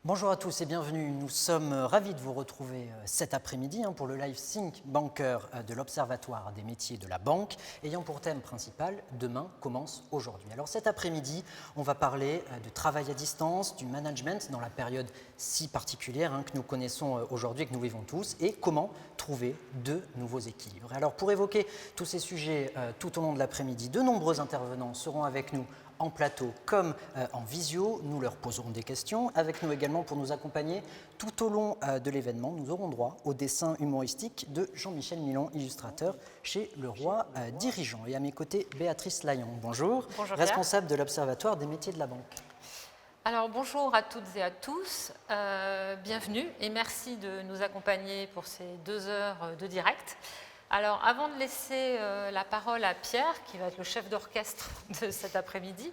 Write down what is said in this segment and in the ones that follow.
Bonjour à tous et bienvenue. Nous sommes ravis de vous retrouver cet après-midi pour le live Think Banker de l'Observatoire des métiers de la banque, ayant pour thème principal « Demain commence aujourd'hui ». Alors cet après-midi, on va parler de travail à distance, du management dans la période si particulière que nous connaissons aujourd'hui et que nous vivons tous, et comment trouver de nouveaux équilibres. Alors pour évoquer tous ces sujets tout au long de l'après-midi, de nombreux intervenants seront avec nous en plateau comme en visio. Nous leur poserons des questions. Avec nous également pour nous accompagner tout au long de l'événement, nous aurons droit au dessin humoristique de Jean-Michel Milon, illustrateur chez Le Roi Dirigeant. Et à mes côtés, Béatrice Layon, bonjour, responsable de l'Observatoire des métiers de la banque. Alors bonjour à toutes et à tous, bienvenue et merci de nous accompagner pour ces 2 heures de direct. Alors, avant de laisser la parole à Pierre, qui va être le chef d'orchestre de cet après-midi,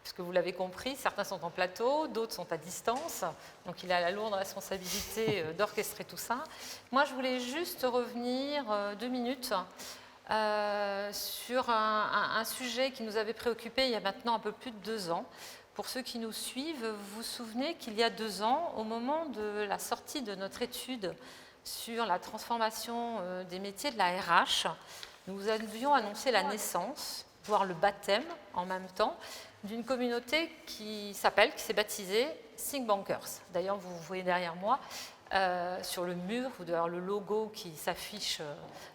puisque vous l'avez compris, certains sont en plateau, d'autres sont à distance, donc il a la lourde responsabilité d'orchestrer tout ça. Moi, je voulais juste revenir 2 minutes sur un sujet qui nous avait préoccupé il y a maintenant un peu plus de 2 ans. Pour ceux qui nous suivent, vous vous souvenez qu'il y a 2 ans, au moment de la sortie de notre étude sur la transformation des métiers de la RH, nous avions annoncé la naissance, voire le baptême en même temps, d'une communauté qui s'est baptisée Think Bankers. D'ailleurs, vous voyez derrière moi, sur le mur, vous devez avoir le logo qui s'affiche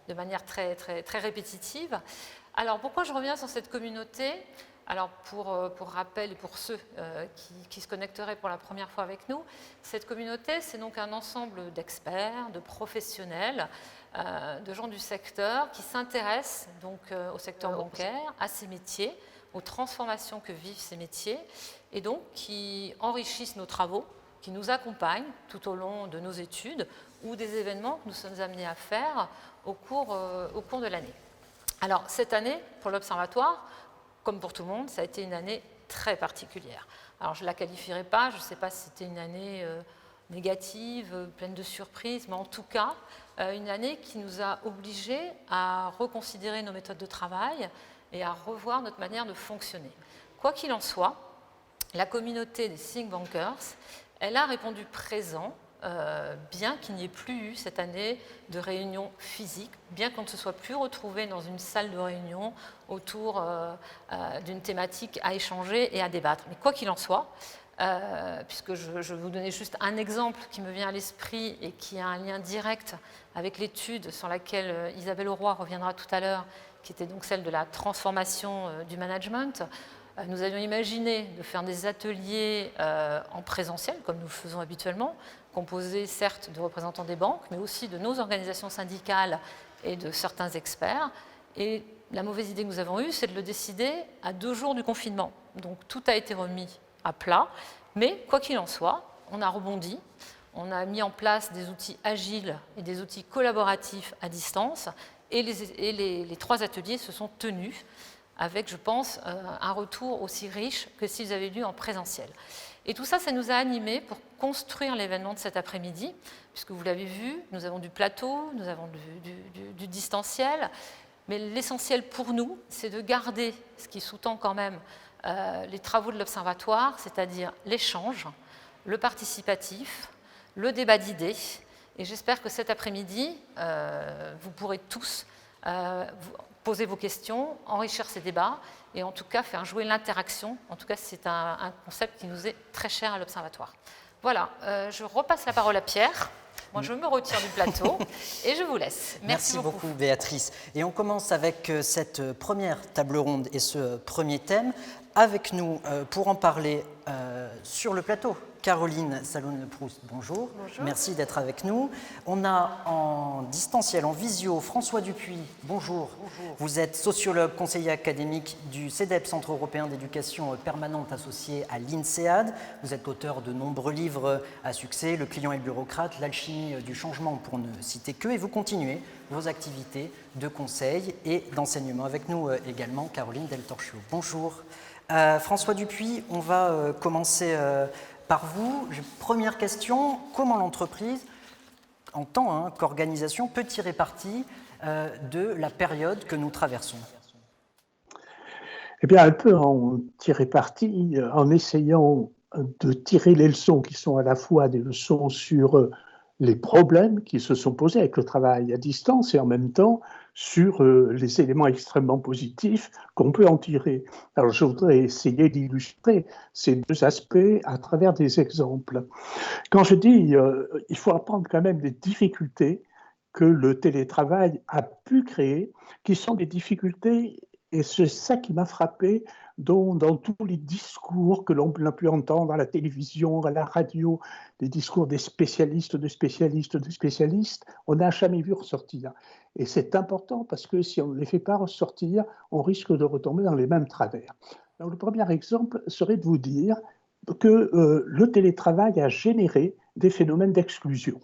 de manière très, très, très répétitive. Alors, pourquoi je reviens sur cette communauté ? Alors, pour rappel et pour ceux qui se connecteraient pour la première fois avec nous, cette communauté, c'est donc un ensemble d'experts, de professionnels, de gens du secteur qui s'intéressent donc au secteur bancaire, à ces métiers, aux transformations que vivent ces métiers, et donc qui enrichissent nos travaux, qui nous accompagnent tout au long de nos études ou des événements que nous sommes amenés à faire au cours de l'année. Alors, cette année, pour l'Observatoire, comme pour tout le monde, ça a été une année très particulière. Alors, je ne la qualifierai pas, je ne sais pas si c'était une année négative, pleine de surprises, mais en tout cas, une année qui nous a obligés à reconsidérer nos méthodes de travail et à revoir notre manière de fonctionner. Quoi qu'il en soit, la communauté des Think Bankers, elle a répondu présent, bien qu'il n'y ait plus eu cette année de réunions physiques, bien qu'on ne se soit plus retrouvé dans une salle de réunion autour d'une thématique à échanger et à débattre. Mais quoi qu'il en soit, puisque je vais vous donner juste un exemple qui me vient à l'esprit et qui a un lien direct avec l'étude sur laquelle Isabelle Auroy reviendra tout à l'heure, qui était donc celle de la transformation du management. Nous avions imaginé de faire des ateliers en présentiel, comme nous le faisons habituellement, composés certes de représentants des banques, mais aussi de nos organisations syndicales et de certains experts. Et la mauvaise idée que nous avons eue, c'est de le décider à 2 jours du confinement. Donc tout a été remis à plat, mais quoi qu'il en soit, on a rebondi, on a mis en place des outils agiles et des outils collaboratifs à distance, et les 3 ateliers se sont tenus avec, je pense, un retour aussi riche que s'ils avaient lieu en présentiel. Et tout ça, ça nous a animés pour construire l'événement de cet après-midi, puisque vous l'avez vu, nous avons du plateau, nous avons du distanciel, mais l'essentiel pour nous, c'est de garder ce qui sous-tend quand même les travaux de l'Observatoire, c'est-à-dire l'échange, le participatif, le débat d'idées, et j'espère que cet après-midi, vous pourrez tous poser vos questions, enrichir ces débats et en tout cas faire jouer l'interaction. En tout cas, c'est un concept qui nous est très cher à l'Observatoire. Voilà, je repasse la parole à Pierre. Moi, je me retire du plateau et je vous laisse. Merci beaucoup, Béatrice. Et on commence avec cette première table ronde et ce premier thème. Avec nous, pour en parler sur le plateau, Caroline Salon-Proust, bonjour. Bonjour. Merci d'être avec nous. On a en distanciel, en visio, François Dupuis, bonjour. Bonjour. Vous êtes sociologue, conseiller académique du CEDEP, Centre européen d'éducation permanente associé à l'INSEAD. Vous êtes auteur de nombreux livres à succès, Le client et le bureaucrate, L'alchimie du changement, pour ne citer que. Et vous continuez vos activités de conseil et d'enseignement. Avec nous également, Caroline Del Torchio. Bonjour. François Dupuis, on va commencer par vous. Première question, comment l'entreprise, en tant qu'organisation, peut tirer parti de la période que nous traversons ? Eh bien, elle peut en tirer parti en essayant de tirer les leçons qui sont à la fois des leçons sur les problèmes qui se sont posés avec le travail à distance et en même temps sur les éléments extrêmement positifs qu'on peut en tirer. Alors je voudrais essayer d'illustrer ces deux aspects à travers des exemples. Quand je dis il faut apprendre quand même les difficultés que le télétravail a pu créer, qui sont des difficultés, et c'est ça qui m'a frappé dans tous les discours que l'on a pu entendre à la télévision, à la radio, les discours des spécialistes, de spécialistes, de spécialistes, on n'a jamais vu ressortir. Et c'est important parce que si on ne les fait pas ressortir, on risque de retomber dans les mêmes travers. Alors, le premier exemple serait de vous dire que le télétravail a généré des phénomènes d'exclusion.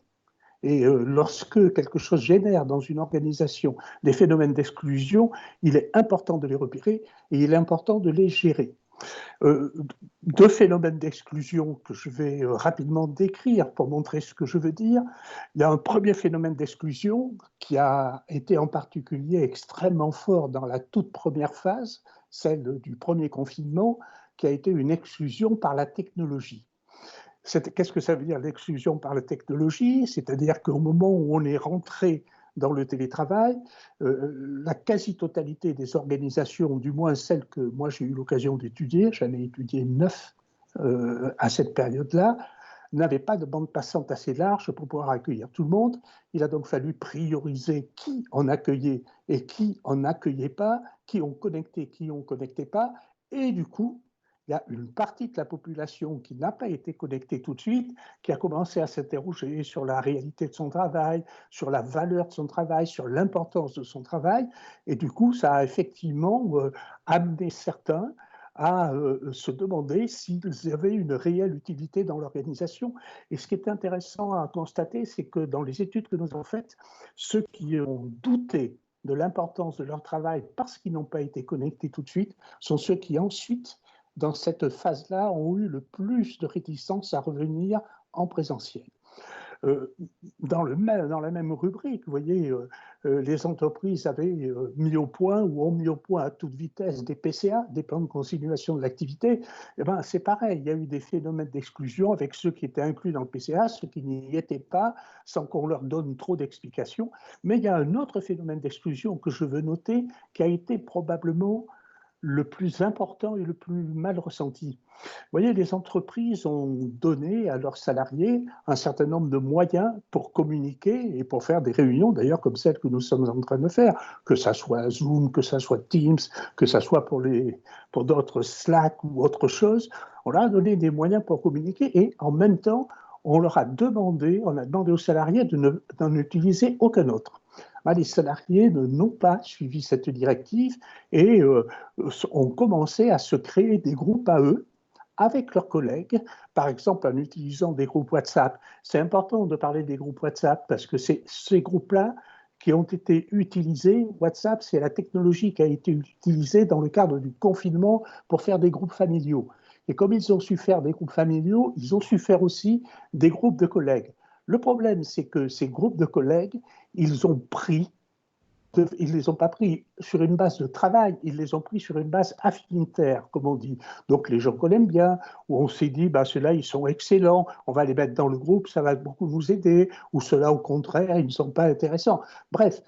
Et lorsque quelque chose génère dans une organisation des phénomènes d'exclusion, il est important de les repérer et il est important de les gérer. Deux phénomènes d'exclusion que je vais rapidement décrire pour montrer ce que je veux dire. Il y a un premier phénomène d'exclusion qui a été en particulier extrêmement fort dans la toute première phase, celle du premier confinement, qui a été une exclusion par la technologie. Qu'est-ce que ça veut dire l'exclusion par la technologie? C'est-à-dire qu'au moment où on est rentré dans le télétravail, la quasi-totalité des organisations, du moins celles que moi j'ai eu l'occasion d'étudier, j'en ai étudié 9 à cette période-là, n'avaient pas de bande passante assez large pour pouvoir accueillir tout le monde. Il a donc fallu prioriser qui on accueillait et qui on n'accueillait pas, qui on connectait, qui on ne connectait pas, et du coup, il y a une partie de la population qui n'a pas été connectée tout de suite, qui a commencé à s'interroger sur la réalité de son travail, sur la valeur de son travail, sur l'importance de son travail. Et du coup, ça a effectivement amené certains à se demander s'ils avaient une réelle utilité dans l'organisation. Et ce qui est intéressant à constater, c'est que dans les études que nous avons faites, ceux qui ont douté de l'importance de leur travail parce qu'ils n'ont pas été connectés tout de suite sont ceux qui ensuite, dans cette phase-là, ont eu le plus de réticence à revenir en présentiel. Dans la même rubrique, vous voyez, les entreprises avaient mis au point ou ont mis au point à toute vitesse des PCA, des plans de continuation de l'activité. Eh ben, c'est pareil, il y a eu des phénomènes d'exclusion avec ceux qui étaient inclus dans le PCA, ceux qui n'y étaient pas, sans qu'on leur donne trop d'explications. Mais il y a un autre phénomène d'exclusion que je veux noter, qui a été probablement le plus important et le plus mal ressenti. Vous voyez, les entreprises ont donné à leurs salariés un certain nombre de moyens pour communiquer et pour faire des réunions, d'ailleurs comme celles que nous sommes en train de faire, que ça soit Zoom, que ça soit Teams, que ça soit pour d'autres Slack ou autre chose. On leur a donné des moyens pour communiquer et en même temps, on a demandé aux salariés de n'en utiliser aucun autre. Les salariés n'ont pas suivi cette directive et ont commencé à se créer des groupes à eux avec leurs collègues, par exemple en utilisant des groupes WhatsApp. C'est important de parler des groupes WhatsApp parce que c'est ces groupes-là qui ont été utilisés. WhatsApp, c'est la technologie qui a été utilisée dans le cadre du confinement pour faire des groupes familiaux. Et comme ils ont su faire des groupes familiaux, ils ont su faire aussi des groupes de collègues. Le problème, c'est que ces groupes de collègues, ils ne les ont pas pris sur une base de travail, ils les ont pris sur une base affinitaire, comme on dit. Donc les gens qu'on aime bien, où on s'est dit, ceux-là, ils sont excellents, on va les mettre dans le groupe, ça va beaucoup nous aider, ou ceux-là, au contraire, ils ne sont pas intéressants. Bref,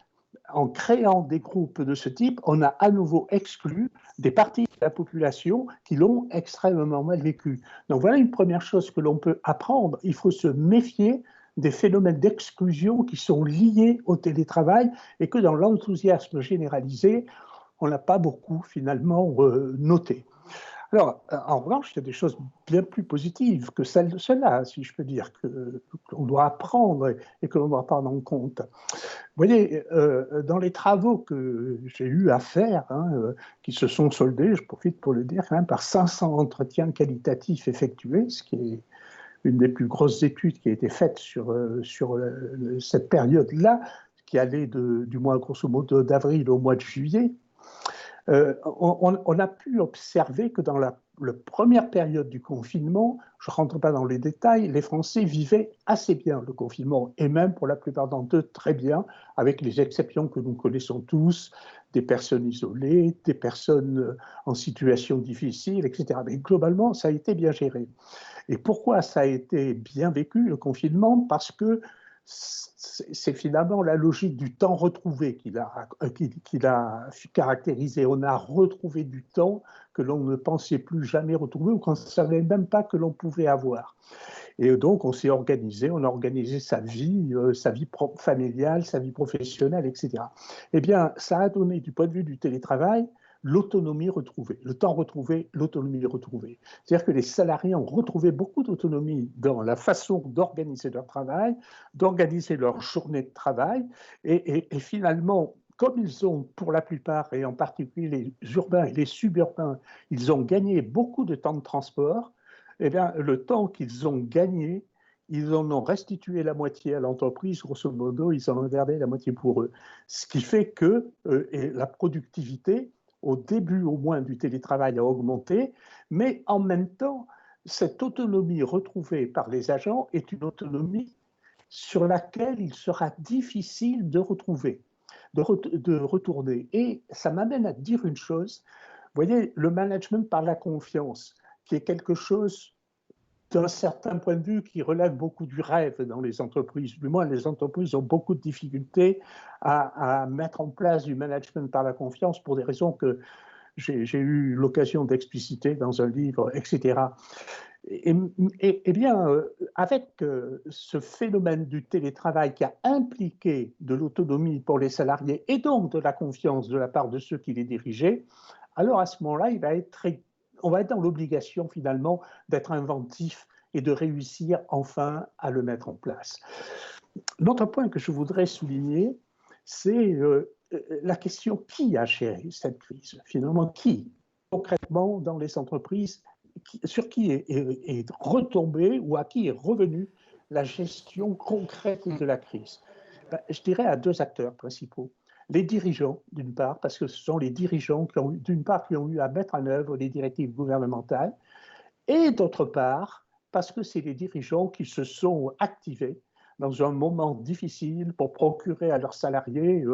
en créant des groupes de ce type, on a à nouveau exclu des parties de la population qui l'ont extrêmement mal vécu. Donc voilà une première chose que l'on peut apprendre. Il faut se méfier des phénomènes d'exclusion qui sont liés au télétravail et que dans l'enthousiasme généralisé, on n'a pas beaucoup finalement noté. Alors, en revanche, il y a des choses bien plus positives que celles-là, si je peux dire, qu'on doit apprendre et que l'on doit prendre en compte. Vous voyez, dans les travaux que j'ai eu à faire, qui se sont soldés, je profite pour le dire, par 500 entretiens qualitatifs effectués, ce qui est une des plus grosses études qui a été faite sur cette période-là, qui allait du mois, grosso modo, d'avril au mois de juillet, on a pu observer que dans la la première période du confinement, je ne rentre pas dans les détails, les Français vivaient assez bien le confinement, et même pour la plupart d'entre eux très bien, avec les exceptions que nous connaissons tous, des personnes isolées, des personnes en situation difficile, etc. Mais globalement, ça a été bien géré. Et pourquoi ça a été bien vécu, le confinement? Parce que c'est finalement la logique du temps retrouvé qui l'a caractérisé. On a retrouvé du temps que l'on ne pensait plus jamais retrouver ou qu'on ne savait même pas que l'on pouvait avoir. Et donc, on s'est organisé, on a organisé sa vie familiale, sa vie professionnelle, etc. Eh bien, ça a donné, du point de vue du télétravail, l'autonomie retrouvée, le temps retrouvé, l'autonomie retrouvée. C'est-à-dire que les salariés ont retrouvé beaucoup d'autonomie dans la façon d'organiser leur travail, d'organiser leur journée de travail, et finalement, comme ils ont, pour la plupart, et en particulier les urbains et les suburbains, ils ont gagné beaucoup de temps de transport, eh bien, le temps qu'ils ont gagné, ils en ont restitué la moitié à l'entreprise, grosso modo, ils en ont gardé la moitié pour eux. Ce qui fait que la productivité, au début au moins du télétravail, a augmenté, mais en même temps, cette autonomie retrouvée par les agents est une autonomie sur laquelle il sera difficile de retourner. Et ça m'amène à dire une chose, vous voyez, le management par la confiance, qui est quelque chose d'un certain point de vue qui relève beaucoup du rêve dans les entreprises. Du moins, les entreprises ont beaucoup de difficultés à mettre en place du management par la confiance pour des raisons que j'ai eu l'occasion d'expliciter dans un livre, etc. Et bien, avec ce phénomène du télétravail qui a impliqué de l'autonomie pour les salariés et donc de la confiance de la part de ceux qui les dirigeaient, alors à ce moment-là, on va être dans l'obligation finalement d'être inventif et de réussir enfin à le mettre en place. L'autre point que je voudrais souligner, c'est la question qui a géré cette crise. Finalement, qui, concrètement, dans les entreprises, sur qui est retombée ou à qui est revenue la gestion concrète de la crise? Je dirais à deux acteurs principaux. Les dirigeants, d'une part, parce que ce sont les dirigeants qui ont eu à mettre en œuvre les directives gouvernementales, et d'autre part, parce que c'est les dirigeants qui se sont activés dans un moment difficile pour procurer à leurs salariés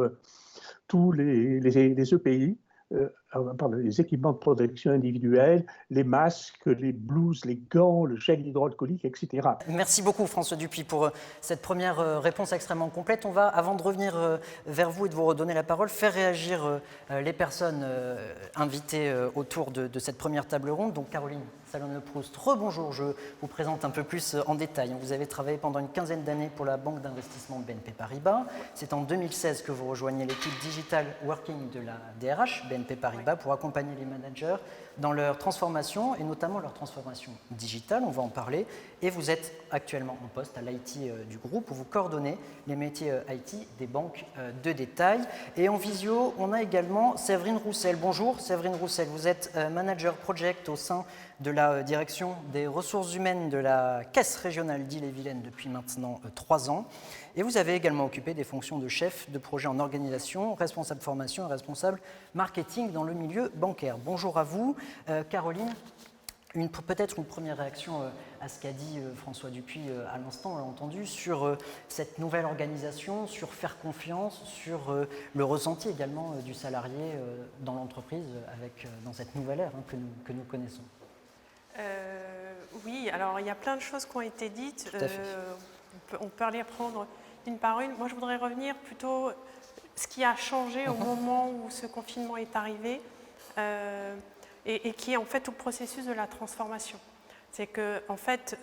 tous les EPI, les équipements de protection individuelle, les masques, les blouses, les gants, le gel hydroalcoolique, etc. Merci beaucoup François Dupuis pour cette première réponse extrêmement complète. On va, avant de revenir vers vous et de vous redonner la parole, faire réagir les personnes invitées autour de cette première table ronde. Donc Caroline Salon-Le-Proust, rebonjour, je vous présente un peu plus en détail. Vous avez travaillé pendant une quinzaine d'années pour la banque d'investissement BNP Paribas. C'est en 2016 que vous rejoignez l'équipe Digital Working de la DRH BNP Paribas pour accompagner les managers dans leur transformation et notamment leur transformation digitale, on va en parler. Et vous êtes actuellement en poste à l'IT du groupe où vous coordonnez les métiers IT des banques de détail. Et en visio, on a également Séverine Roussel. Bonjour Séverine Roussel, vous êtes manager project au sein de la direction des ressources humaines de la Caisse régionale d'Ille-et-Vilaine depuis maintenant 3 ans. Et vous avez également occupé des fonctions de chef de projet en organisation, responsable formation et responsable marketing dans le milieu bancaire. Bonjour à vous. Caroline, peut-être une première réaction à ce qu'a dit François Dupuis à l'instant, on l'a entendu, sur cette nouvelle organisation, sur faire confiance, sur le ressenti également du salarié dans l'entreprise dans cette nouvelle ère que nous connaissons. Oui, alors il y a plein de choses qui ont été dites. Tout à fait. On peut les reprendre une par une. Moi, je voudrais revenir plutôt ce qui a changé au moment où ce confinement est arrivé et qui est en fait tout le processus de la transformation. C'est que en fait,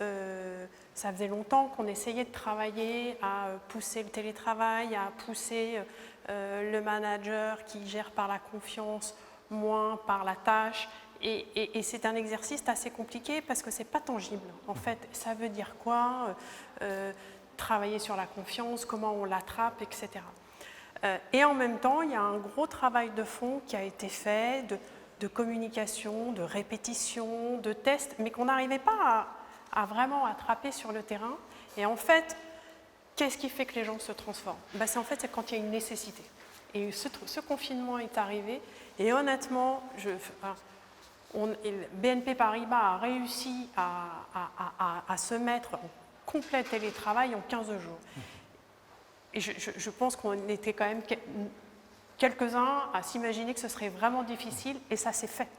ça faisait longtemps qu'on essayait de travailler à pousser le télétravail, à pousser le manager qui gère par la confiance, moins par la tâche. Et c'est un exercice assez compliqué parce que ce n'est pas tangible. En fait, ça veut dire quoi travailler sur la confiance, comment on l'attrape, etc. Et en même temps, il y a un gros travail de fond qui a été fait, de communication, de répétition, de tests, mais qu'on n'arrivait pas à vraiment attraper sur le terrain. Et en fait, qu'est-ce qui fait que les gens se transforment? C'est quand il y a une nécessité. Et ce confinement est arrivé, et honnêtement, BNP Paribas a réussi à se mettre en complet télétravail en 15 jours. Et je pense qu'on était quand même quelques-uns à s'imaginer que ce serait vraiment difficile, et ça s'est fait.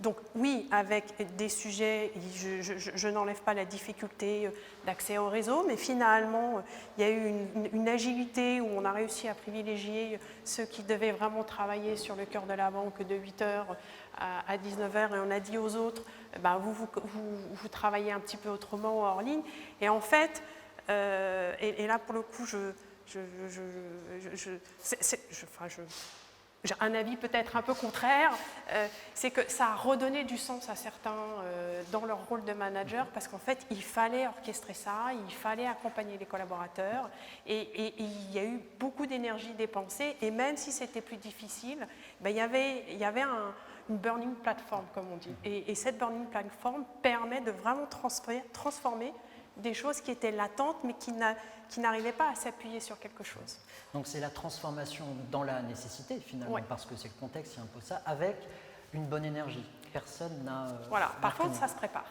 Donc oui, avec des sujets, je n'enlève pas la difficulté d'accès au réseau, mais finalement, il y a eu une agilité où on a réussi à privilégier ceux qui devaient vraiment travailler sur le cœur de la banque de 8h à 19h, et on a dit aux autres, ben, vous travaillez un petit peu autrement hors ligne. Et en fait, et là pour le coup, j'ai un avis peut-être un peu contraire, c'est que ça a redonné du sens à certains dans leur rôle de manager, parce qu'en fait, il fallait orchestrer ça, il fallait accompagner les collaborateurs, et il y a eu beaucoup d'énergie dépensée, et même si c'était plus difficile, ben, il y avait une burning platform, comme on dit. Et cette burning platform permet de vraiment transformer des choses qui étaient latentes, mais qui n'arrivaient pas à s'appuyer sur quelque chose. Donc c'est la transformation dans la nécessité, finalement, Ouais. parce que c'est le contexte qui impose ça, avec une bonne énergie. Personne n'a... Voilà. Par contre, ça se prépare.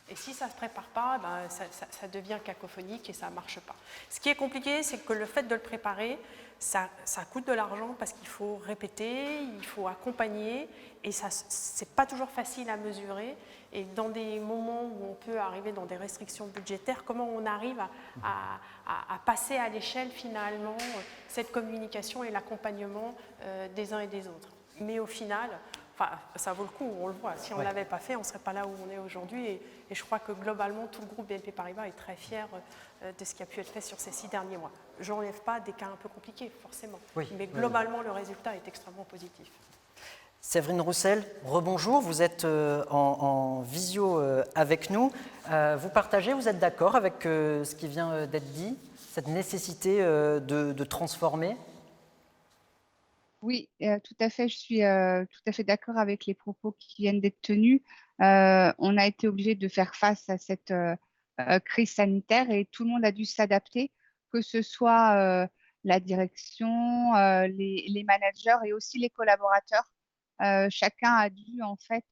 Et si ça ne se prépare pas, ben, ça devient cacophonique et ça ne marche pas. Ce qui est compliqué, c'est que le fait de le préparer, ça coûte de l'argent, parce qu'il faut répéter, il faut accompagner, et ce n'est pas toujours facile à mesurer. Et dans des moments où on peut arriver dans des restrictions budgétaires, comment on arrive à passer à l'échelle finalement cette communication et l'accompagnement des uns et des autres. Mais au final, enfin, ça vaut le coup, on le voit. Si on ne l'avait pas fait, on ne serait pas là où on est aujourd'hui. Et je crois que globalement, tout le groupe BNP Paribas est très fier de ce qui a pu être fait sur ces 6 derniers mois. Je n'enlève pas des cas un peu compliqués, forcément. Oui, mais globalement, le résultat est extrêmement positif. Séverine Roussel, rebonjour, vous êtes en visio avec nous. Vous partagez, vous êtes d'accord avec ce qui vient d'être dit, cette nécessité de transformer? Oui, tout à fait. Je suis tout à fait d'accord avec les propos qui viennent d'être tenus. On a été obligé de faire face à cette crise sanitaire, et tout le monde a dû s'adapter, que ce soit la direction, les managers et aussi les collaborateurs. Chacun a dû en fait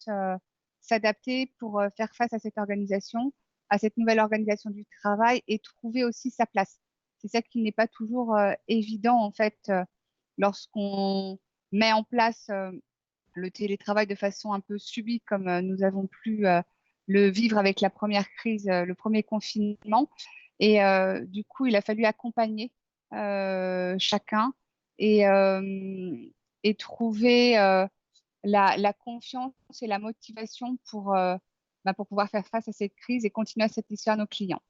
s'adapter pour faire face à cette organisation, à cette nouvelle organisation du travail, et trouver aussi sa place. C'est ça qui n'est pas toujours évident en fait. Lorsqu'on met en place le télétravail de façon un peu subie, comme nous avons pu le vivre avec la première crise, le premier confinement. Et du coup, il a fallu accompagner chacun et trouver la confiance et la motivation pour pouvoir faire face à cette crise et continuer à satisfaire nos clients.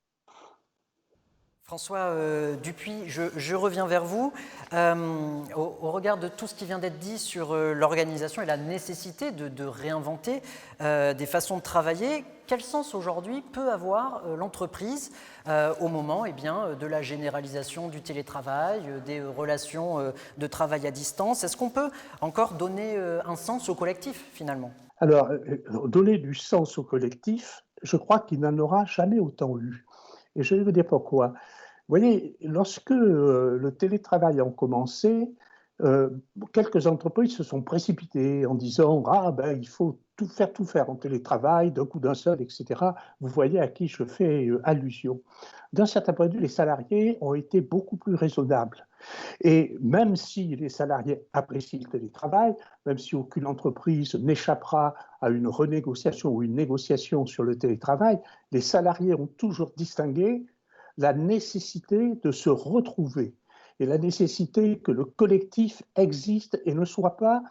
François Dupuis, je reviens vers vous. Au regard de tout ce qui vient d'être dit sur l'organisation et la nécessité de réinventer des façons de travailler, quel sens aujourd'hui peut avoir l'entreprise au moment de la généralisation du télétravail, des relations de travail à distance? Est-ce qu'on peut encore donner un sens au collectif finalement? Alors, donner du sens au collectif, je crois qu'il n'en aura jamais autant eu. Et je vais vous dire pourquoi. Vous voyez, lorsque le télétravail a commencé, quelques entreprises se sont précipitées en disant « Ah, ben, il faut tout faire en télétravail, d'un coup d'un seul, etc. » Vous voyez à qui je fais allusion. D'un certain point de vue, les salariés ont été beaucoup plus raisonnables. Et même si les salariés apprécient le télétravail, même si aucune entreprise n'échappera à une renégociation ou une négociation sur le télétravail, les salariés ont toujours distingué la nécessité de se retrouver et la nécessité que le collectif existe et ne soit pas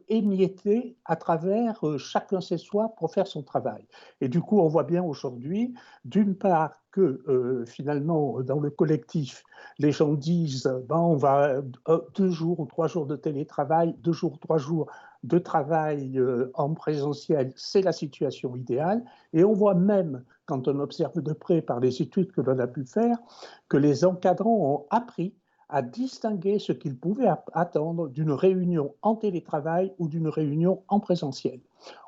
émietté à travers chacun chez soi pour faire son travail. Et du coup, on voit bien aujourd'hui, d'une part, que finalement, dans le collectif, les gens disent ben, on va 2 jours ou 3 jours de télétravail, 2 jours, 3 jours de travail en présentiel, c'est la situation idéale. Et on voit même, quand on observe de près par les études que l'on a pu faire, que les encadrants ont appris à distinguer ce qu'ils pouvaient attendre d'une réunion en télétravail ou d'une réunion en présentiel.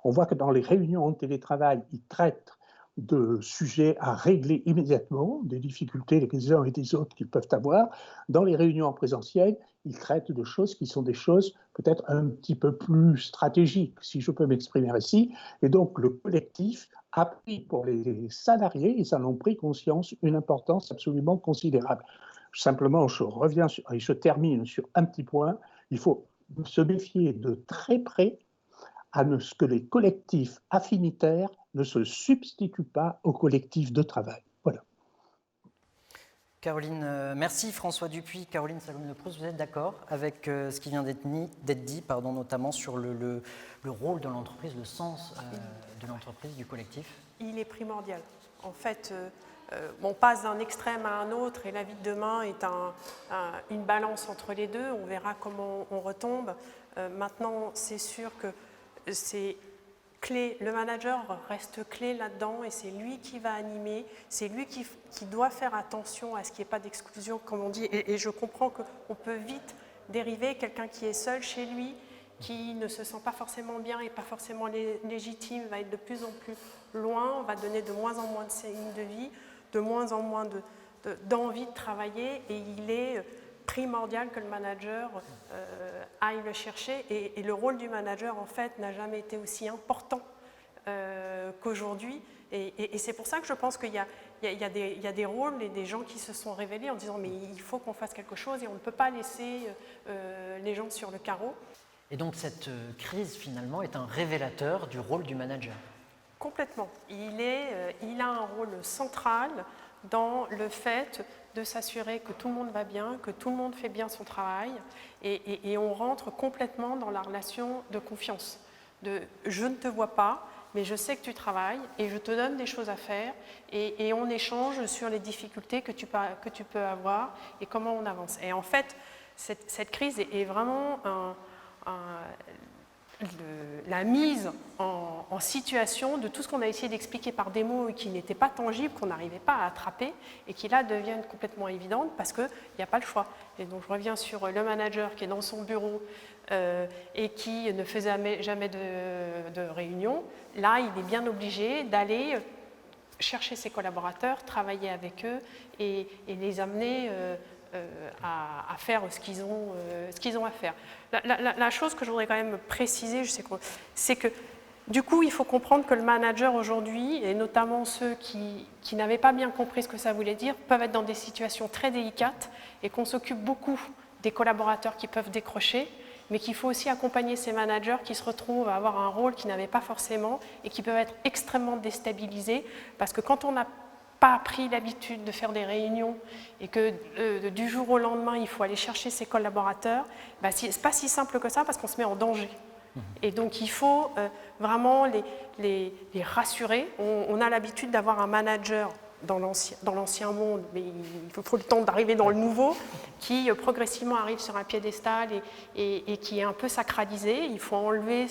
On voit que dans les réunions en télétravail, ils traitent de sujets à régler immédiatement, des difficultés les uns et des autres qu'ils peuvent avoir. Dans les réunions en présentiel, ils traitent de choses qui sont des choses peut-être un petit peu plus stratégiques, si je peux m'exprimer ainsi. Et donc, le collectif a pris pour les salariés, ils en ont pris conscience, une importance absolument considérable. Simplement, je reviens et je termine sur un petit point. Il faut se méfier de très près à ce que les collectifs affinitaires ne se substituent pas aux collectifs de travail. Voilà. Caroline, merci. François Dupuis, Caroline Salomé-Proust, vous êtes d'accord avec ce qui vient d'être dit, notamment sur le rôle de l'entreprise, le sens de l'entreprise, du collectif? Il est primordial. En fait, on passe d'un extrême à un autre et la vie de demain est une balance entre les deux. On verra comment on retombe. Maintenant, c'est sûr que c'est clé. Le manager reste clé là-dedans et c'est lui qui va animer. C'est lui qui doit faire attention à ce qu'il n'y ait pas d'exclusion, comme on dit. Et je comprends qu'on peut vite dériver quelqu'un qui est seul chez lui, qui ne se sent pas forcément bien et pas forcément légitime, va être de plus en plus loin, va donner de moins en moins de signes de vie, de moins en moins d'envie de travailler, et il est primordial que le manager aille le chercher, et le rôle du manager en fait n'a jamais été aussi important qu'aujourd'hui, et c'est pour ça que je pense qu'il y a des rôles et des gens qui se sont révélés en disant mais il faut qu'on fasse quelque chose et on ne peut pas laisser les gens sur le carreau. Et donc cette crise finalement est un révélateur du rôle du manager. Complètement. Il a un rôle central dans le fait de s'assurer que tout le monde va bien, que tout le monde fait bien son travail, et on rentre complètement dans la relation de confiance. Je ne te vois pas, mais je sais que tu travailles et je te donne des choses à faire, et on échange sur les difficultés que tu peux avoir et comment on avance. Et en fait, cette crise est vraiment la mise en situation de tout ce qu'on a essayé d'expliquer par des mots et qui n'étaient pas tangibles, qu'on n'arrivait pas à attraper, et qui là deviennent complètement évidentes parce qu'il n'y a pas le choix. Et donc je reviens sur le manager qui est dans son bureau et qui ne faisait jamais de réunion. Là, il est bien obligé d'aller chercher ses collaborateurs, travailler avec eux et les amener à faire ce qu'ils ont à faire. La chose que je voudrais quand même préciser, c'est que du coup, il faut comprendre que le manager aujourd'hui, et notamment ceux qui n'avaient pas bien compris ce que ça voulait dire, peuvent être dans des situations très délicates et qu'on s'occupe beaucoup des collaborateurs qui peuvent décrocher, mais qu'il faut aussi accompagner ces managers qui se retrouvent à avoir un rôle qu'ils n'avaient pas forcément et qui peuvent être extrêmement déstabilisés, parce que quand on n'a pas pris l'habitude de faire des réunions et que du jour au lendemain, il faut aller chercher ses collaborateurs, ce n'est pas si simple que ça parce qu'on se met en danger. Et donc, il faut vraiment les rassurer. On a l'habitude d'avoir un manager dans l'ancien monde, mais il faut le temps d'arriver dans le nouveau, qui progressivement arrive sur un piédestal et qui est un peu sacralisé. Il faut enlever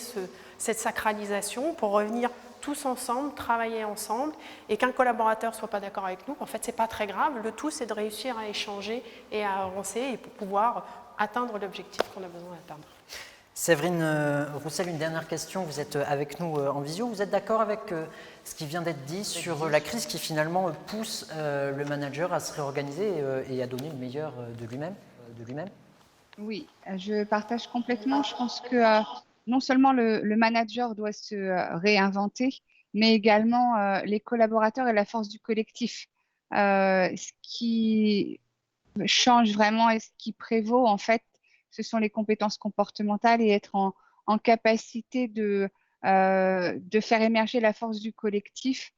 cette sacralisation pour revenir tous ensemble, travailler ensemble, et qu'un collaborateur ne soit pas d'accord avec nous, en fait, ce n'est pas très grave. Le tout, c'est de réussir à échanger et à avancer et pour pouvoir atteindre l'objectif qu'on a besoin d'atteindre. Séverine Roussel, une dernière question. Vous êtes avec nous en visio. Vous êtes d'accord avec ce qui vient d'être dit sur la crise qui finalement pousse le manager à se réorganiser et à donner le meilleur de lui-même Oui, je partage complètement. Je pense que non seulement le manager doit se réinventer, mais également les collaborateurs et la force du collectif. Ce qui change vraiment et ce qui prévaut, en fait, ce sont les compétences comportementales et être en capacité de faire émerger la force du collectif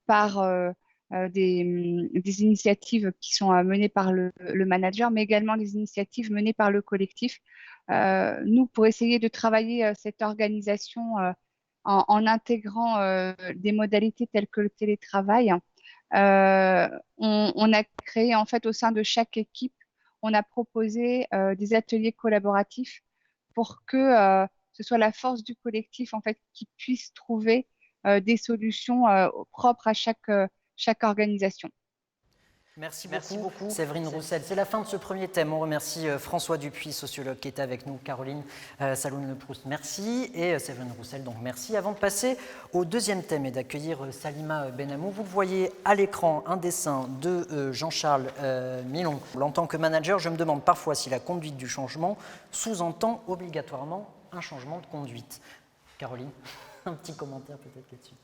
par des initiatives qui sont menées par le manager, mais également les initiatives menées par le collectif. Nous, pour essayer de travailler cette organisation en intégrant des modalités telles que le télétravail, on a créé en fait au sein de chaque équipe, on a proposé des ateliers collaboratifs pour que ce soit la force du collectif en fait qui puisse trouver des solutions propres à chaque organisation. Merci beaucoup, Séverine Roussel. C'est la fin de ce premier thème. On remercie François Dupuis, sociologue, qui était avec nous, Caroline Saloun-Leproust, merci, et Séverine Roussel, donc merci. Avant de passer au deuxième thème et d'accueillir Salima Benamou, vous le voyez à l'écran, un dessin de Jean-Charles Milon. En tant que manager, je me demande parfois si la conduite du changement sous-entend obligatoirement un changement de conduite. Caroline, un petit commentaire peut-être là-dessus.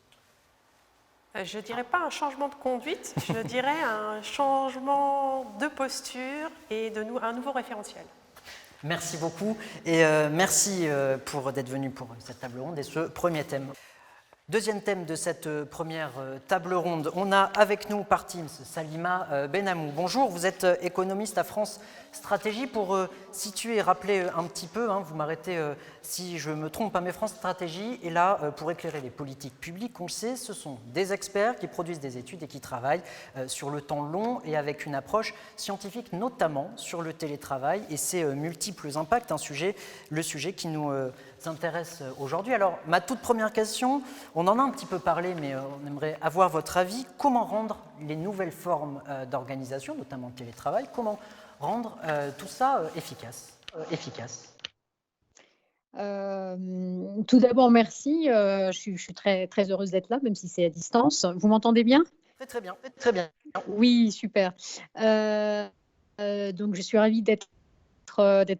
Je ne dirais pas un changement de conduite, je dirais un changement de posture et un nouveau référentiel. Merci beaucoup et merci d'être venu pour cette table ronde et ce premier thème. Deuxième thème de cette première table ronde, on a avec nous par Teams Salima Benamou. Bonjour, vous êtes économiste à France Stratégie. Pour situer et rappeler un petit peu, vous m'arrêtez si je me trompe, mais France Stratégie est là pour éclairer les politiques publiques. On le sait, ce sont des experts qui produisent des études et qui travaillent sur le temps long et avec une approche scientifique, notamment sur le télétravail et ses multiples impacts, le sujet qui nous intéresse aujourd'hui. Alors, ma toute première question, on en a un petit peu parlé, mais on aimerait avoir votre avis. Comment rendre les nouvelles formes d'organisation, notamment le télétravail, comment rendre tout ça efficace Tout d'abord, merci. Je suis très, très heureuse d'être là, même si c'est à distance. Vous m'entendez bien ? Très bien, très bien. Oui, super. Donc, je suis ravie d'être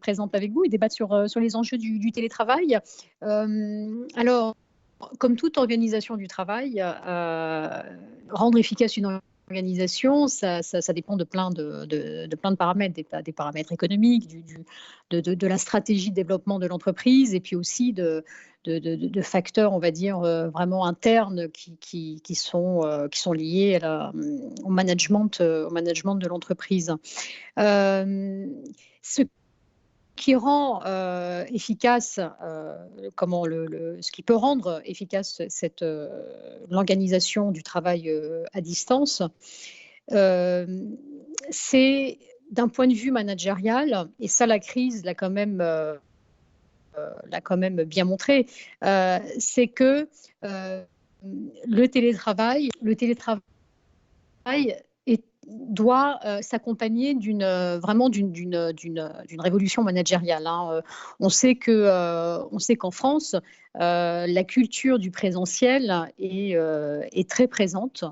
présente avec vous et débattre sur les enjeux du télétravail. Alors, comme toute organisation du travail, rendre efficace une organisation, ça dépend de plein de paramètres, des paramètres économiques, de la stratégie de développement de l'entreprise et puis aussi de facteurs, on va dire, vraiment internes qui sont liés au management de l'entreprise. Ce qui rend efficace, ce qui peut rendre efficace l'organisation du travail à distance, c'est d'un point de vue managérial, et ça la crise l'a quand même bien montré, c'est que le télétravail doit s'accompagner vraiment d'une révolution managériale. On sait qu'en France, la culture du présentiel est très présente.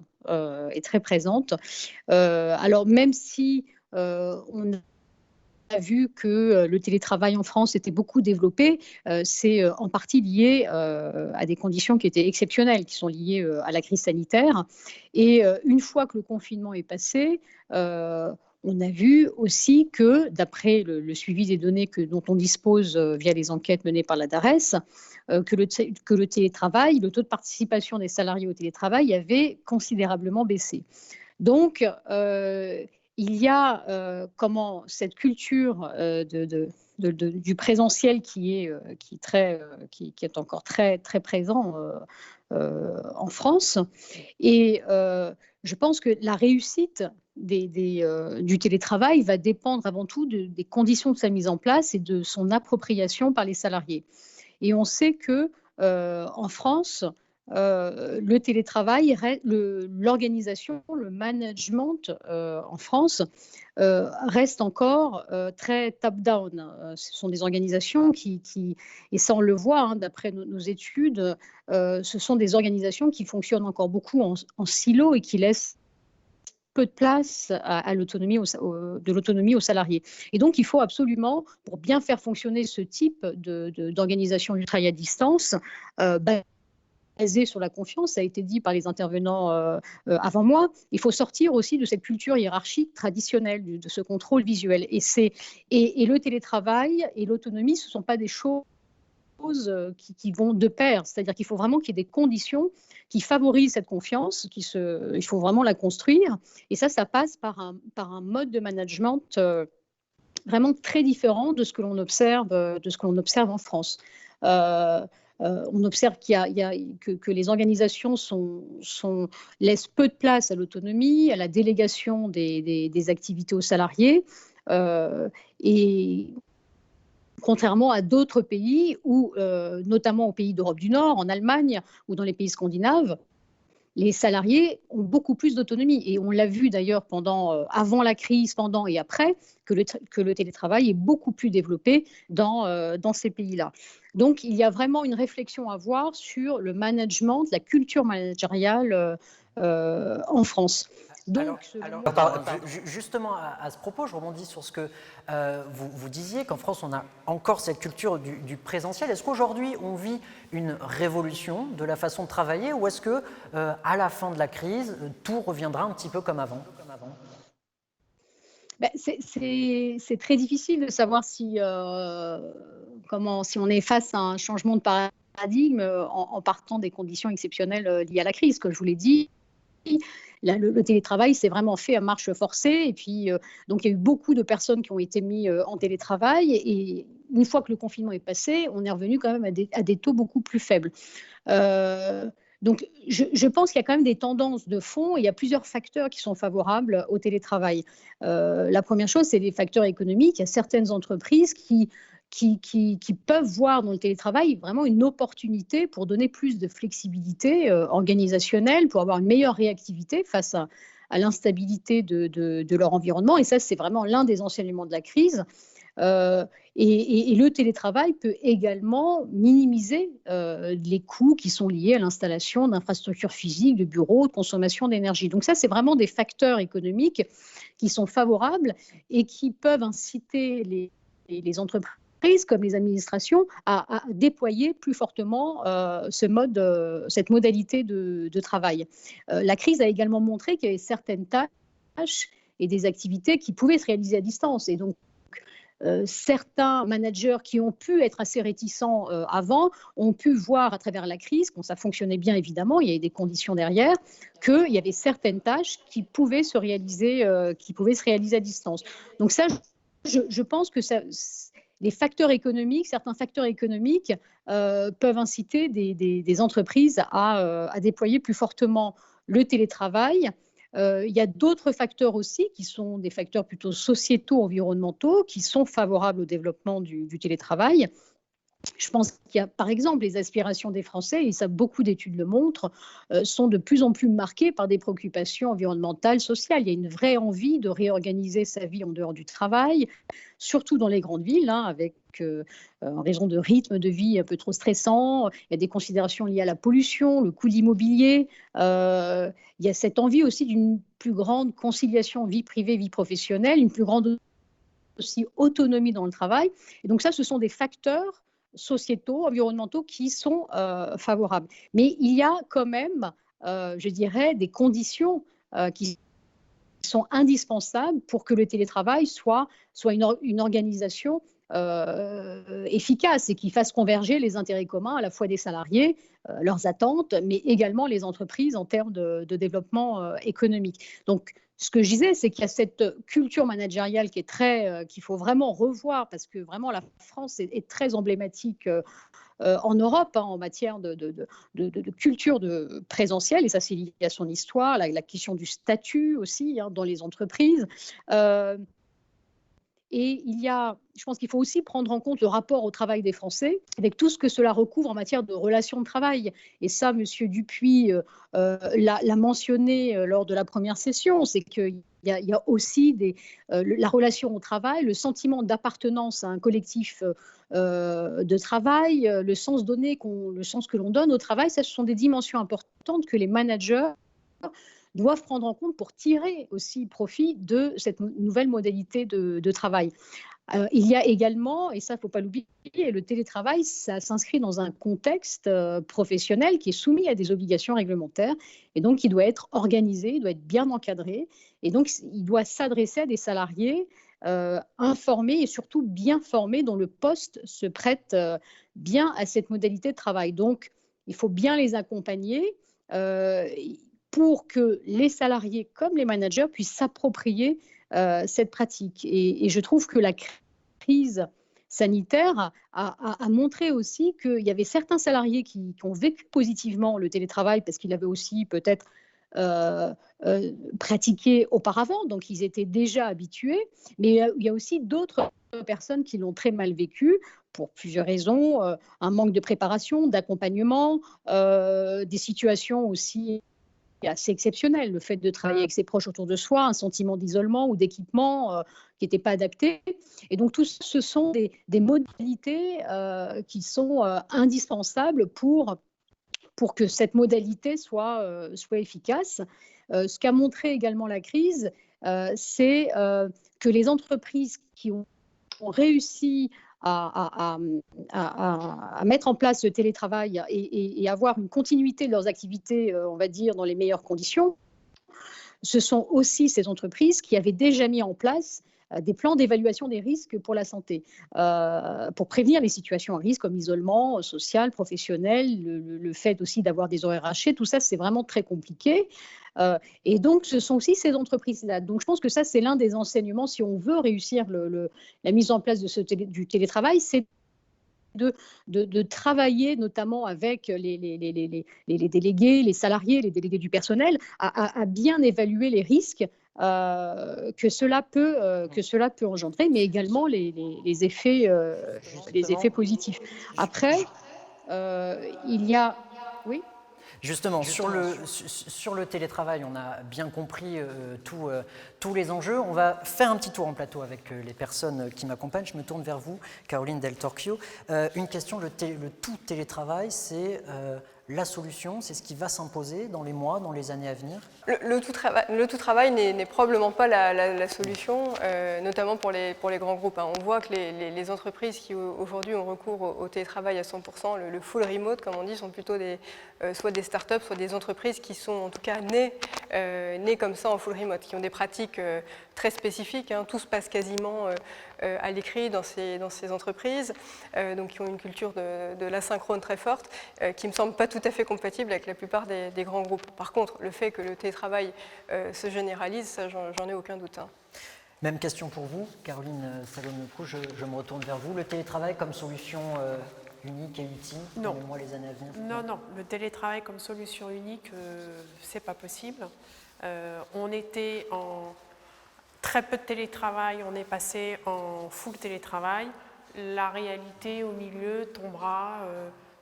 Alors même si on a vu que le télétravail en France était beaucoup développé, c'est en partie lié à des conditions qui étaient exceptionnelles, qui sont liées à la crise sanitaire. Et une fois que le confinement est passé, on a vu aussi que, d'après le suivi des données dont on dispose via les enquêtes menées par la DARES, que le télétravail, le taux de participation des salariés au télétravail avait considérablement baissé. Donc, il y a cette culture du présentiel qui est encore très, très présent en France. Et je pense que la réussite du télétravail va dépendre avant tout des conditions de sa mise en place et de son appropriation par les salariés. Et on sait que en France, le télétravail, l'organisation, le management en France reste encore très top-down. Ce sont des organisations et ça on le voit d'après nos études, ce sont des organisations qui fonctionnent encore beaucoup en silo et qui laissent peu de place à l'autonomie aux salariés. Et donc, il faut absolument, pour bien faire fonctionner ce type d'organisation du travail à distance, basé sur la confiance, ça a été dit par les intervenants avant moi, il faut sortir aussi de cette culture hiérarchique traditionnelle, de ce contrôle visuel. Et le télétravail et l'autonomie, ce ne sont pas des choses qui vont de pair. C'est-à-dire qu'il faut vraiment qu'il y ait des conditions qui favorisent cette confiance, il faut vraiment la construire. Et ça passe par un mode de management vraiment très différent de ce que l'on observe en France. On observe que les organisations laissent peu de place à l'autonomie, à la délégation des activités aux salariés. Et contrairement à d'autres pays, notamment aux pays d'Europe du Nord, en Allemagne ou dans les pays scandinaves, les salariés ont beaucoup plus d'autonomie. Et on l'a vu d'ailleurs avant la crise, pendant et après, que le télétravail est beaucoup plus développé dans ces pays-là. Donc, il y a vraiment une réflexion à avoir sur le management, la culture managériale en France. Donc, justement, à ce propos, je rebondis sur ce que vous disiez, qu'en France, on a encore cette culture du présentiel. Est-ce qu'aujourd'hui, on vit une révolution de la façon de travailler, ou est-ce que, à la fin de la crise, tout reviendra un petit peu comme avant? C'est très difficile de savoir si on est face à un changement de paradigme en partant des conditions exceptionnelles liées à la crise. Comme je vous l'ai dit, le télétravail s'est vraiment fait à marche forcée. Et puis, donc, il y a eu beaucoup de personnes qui ont été mises en télétravail. Et une fois que le confinement est passé, on est revenu quand même à des taux beaucoup plus faibles. Donc, je pense qu'il y a quand même des tendances de fond. Il y a plusieurs facteurs qui sont favorables au télétravail. La première chose, c'est les facteurs économiques. Il y a certaines entreprises qui peuvent voir dans le télétravail vraiment une opportunité pour donner plus de flexibilité organisationnelle, pour avoir une meilleure réactivité face à l'instabilité de leur environnement. Et ça, c'est vraiment l'un des enseignements de la crise. Et le télétravail peut également minimiser les coûts qui sont liés à l'installation d'infrastructures physiques, de bureaux, de consommation d'énergie. Donc ça, c'est vraiment des facteurs économiques qui sont favorables et qui peuvent inciter les entreprises comme les administrations à déployer plus fortement cette modalité de travail. La crise a également montré qu'il y avait certaines tâches et des activités qui pouvaient se réaliser à distance. Et donc, certains managers qui ont pu être assez réticents avant ont pu voir à travers la crise, quand ça fonctionnait bien évidemment, il y avait des conditions derrière, qu'il y avait certaines tâches qui pouvaient se réaliser à distance. Donc ça, je pense que certains facteurs économiques peuvent inciter des entreprises à déployer plus fortement le télétravail. Il y a d'autres facteurs aussi qui sont des facteurs plutôt sociétaux, environnementaux, qui sont favorables au développement du télétravail. Je pense qu'il y a, par exemple, les aspirations des Français, et ça beaucoup d'études le montrent, sont de plus en plus marquées par des préoccupations environnementales, sociales. Il y a une vraie envie de réorganiser sa vie en dehors du travail, surtout dans les grandes villes, en raison de rythmes de vie un peu trop stressants. Il y a des considérations liées à la pollution, le coût de l'immobilier. Il y a cette envie aussi d'une plus grande conciliation vie privée, vie professionnelle, une plus grande aussi autonomie dans le travail. Et donc ça, ce sont des facteurs sociétaux, environnementaux qui sont favorables. Mais il y a quand même, je dirais, des conditions qui sont indispensables pour que le télétravail soit une organisation efficace et qui fasse converger les intérêts communs à la fois des salariés, leurs attentes, mais également les entreprises en termes de développement économique. Donc, ce que je disais, c'est qu'il y a cette culture managériale qu'il faut vraiment revoir, parce que vraiment la France est très emblématique en Europe en matière de culture présentielle, et ça c'est lié à son histoire, la question du statut aussi dans les entreprises. Et je pense qu'il faut aussi prendre en compte le rapport au travail des Français, avec tout ce que cela recouvre en matière de relations de travail. Et ça, M. Dupuis l'a mentionné lors de la première session, c'est qu'il y a aussi la relation au travail, le sentiment d'appartenance à un collectif de travail, le sens que l'on donne au travail. Ça, ce sont des dimensions importantes que les managers doivent prendre en compte pour tirer aussi profit de cette nouvelle modalité de travail. Il y a également, et ça il ne faut pas l'oublier, le télétravail, ça s'inscrit dans un contexte professionnel qui est soumis à des obligations réglementaires, et donc il doit être organisé, il doit être bien encadré, et donc il doit s'adresser à des salariés informés et surtout bien formés, dont le poste se prête bien à cette modalité de travail. Donc il faut bien les accompagner pour que les salariés comme les managers puissent s'approprier cette pratique. Et je trouve que la crise sanitaire a montré aussi qu'il y avait certains salariés qui ont vécu positivement le télétravail parce qu'ils l'avaient aussi peut-être pratiqué auparavant, donc ils étaient déjà habitués, mais il y a aussi d'autres personnes qui l'ont très mal vécu pour plusieurs raisons, un manque de préparation, d'accompagnement, des situations aussi assez exceptionnel, le fait de travailler avec ses proches autour de soi, un sentiment d'isolement ou d'équipement qui n'était pas adapté. Et donc, tout ce sont des modalités qui sont indispensables pour que cette modalité soit efficace. Ce qu'a montré également la crise, c'est que les entreprises qui ont réussi à mettre en place le télétravail et avoir une continuité de leurs activités, on va dire, dans les meilleures conditions, ce sont aussi ces entreprises qui avaient déjà mis en place des plans d'évaluation des risques pour la santé, pour prévenir les situations à risque comme l'isolement social, professionnel, le fait aussi d'avoir des horaires hachés, tout ça c'est vraiment très compliqué. Et donc ce sont aussi ces entreprises-là. Donc je pense que ça c'est l'un des enseignements si on veut réussir la mise en place du télétravail, c'est de travailler notamment avec les délégués, les salariés, les délégués du personnel, à bien évaluer les risques que cela peut engendrer, mais également les effets positifs. Après, il y a... Oui. Justement, sur le télétravail, on a bien compris tous les enjeux. On va faire un petit tour en plateau avec les personnes qui m'accompagnent. Je me tourne vers vous, Caroline Del Torchio. Une question, le tout télétravail, c'est la solution, c'est ce qui va s'imposer dans les mois, dans les années à venir? Le tout travail n'est probablement pas la solution, notamment pour les grands groupes. On voit que les entreprises qui aujourd'hui ont recours au télétravail à 100%, le full remote, comme on dit, sont plutôt soit des startups, soit des entreprises qui sont en tout cas nées comme ça en full remote, qui ont des pratiques très spécifiques. Tout se passe quasiment à l'écrit dans ces entreprises, donc qui ont une culture de l'asynchrone très forte, qui ne me semble pas tout à fait compatible avec la plupart des grands groupes. Par contre, le fait que le télétravail se généralise, ça, j'en ai aucun doute. Même question pour vous, Caroline Salomon-Lecroux, je me retourne vers vous. Le télétravail comme solution unique et ultime dans les mois, les années à venir? Non, le télétravail comme solution unique, c'est pas possible. On était en très peu de télétravail, on est passé en full télétravail. La réalité au milieu tombera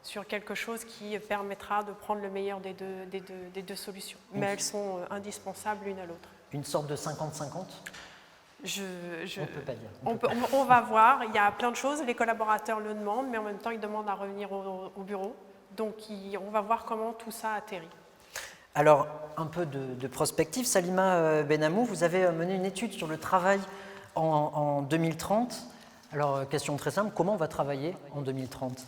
sur quelque chose qui permettra de prendre le meilleur des deux solutions. Mais elles sont indispensables l'une à l'autre. Une sorte de 50-50? On ne peut pas dire. On va voir, il y a plein de choses, les collaborateurs le demandent, mais en même temps ils demandent à revenir au bureau. Donc on va voir comment tout ça atterrit. Alors, un peu de prospective. Salima Benhamou, vous avez mené une étude sur le travail en 2030. Alors, question très simple, comment on va travailler en 2030 ?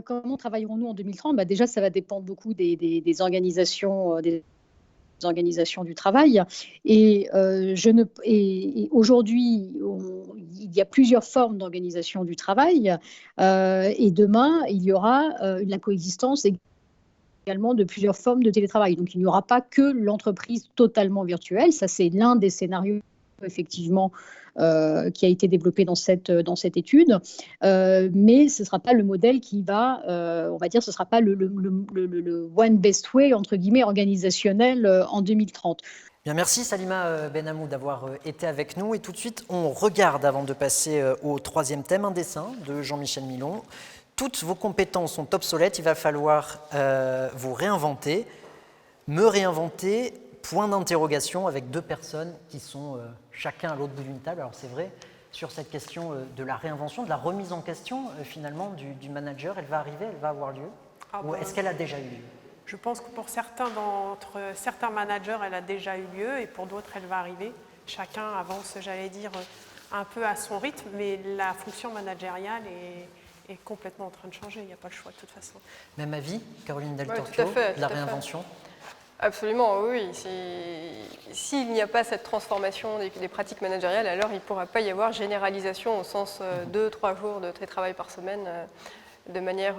Comment travaillerons-nous en 2030 ? Déjà, ça va dépendre beaucoup des organisations du travail. Et aujourd'hui, il y a plusieurs formes d'organisation du travail. Et demain, il y aura la coexistence également de plusieurs formes de télétravail. Donc, il n'y aura pas que l'entreprise totalement virtuelle. Ça, c'est l'un des scénarios, effectivement, qui a été développé dans cette étude. Mais ce ne sera pas le modèle qui va, on va dire, ce ne sera pas le one best way, entre guillemets, organisationnel en 2030. Bien, merci Salima Benhamou d'avoir été avec nous. Et tout de suite, on regarde, avant de passer au troisième thème, un dessin de Jean-Michel Milon. Toutes vos compétences sont obsolètes, il va falloir vous réinventer. Me réinventer, point d'interrogation, avec deux personnes qui sont chacun à l'autre bout d'une table. Alors c'est vrai, sur cette question de la réinvention, de la remise en question finalement du manager, elle va arriver, elle va avoir lieu? Ou est-ce qu'elle a déjà eu lieu? Je pense que pour certains managers, elle a déjà eu lieu et pour d'autres, elle va arriver. Chacun avance, j'allais dire, un peu à son rythme, mais la fonction managériale est complètement en train de changer, il n'y a pas le choix de toute façon. Même avis, Caroline Del tout Torchio, à fait, de la réinvention? Absolument, oui. S'il n'y a pas cette transformation des pratiques managériales, alors il ne pourra pas y avoir généralisation au sens 2-3 jours de télétravail par semaine de manière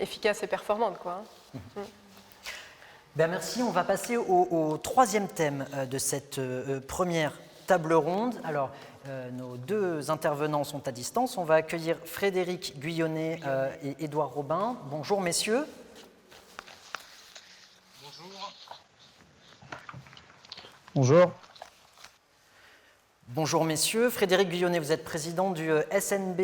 efficace et performante, quoi. Ben merci, on va passer au troisième thème de cette première table ronde. Alors, nos deux intervenants sont à distance. On va accueillir Frédéric Guyonnet et Édouard Robin. Bonjour messieurs. Bonjour. Bonjour messieurs, Frédéric Guyonnet, vous êtes président du SNB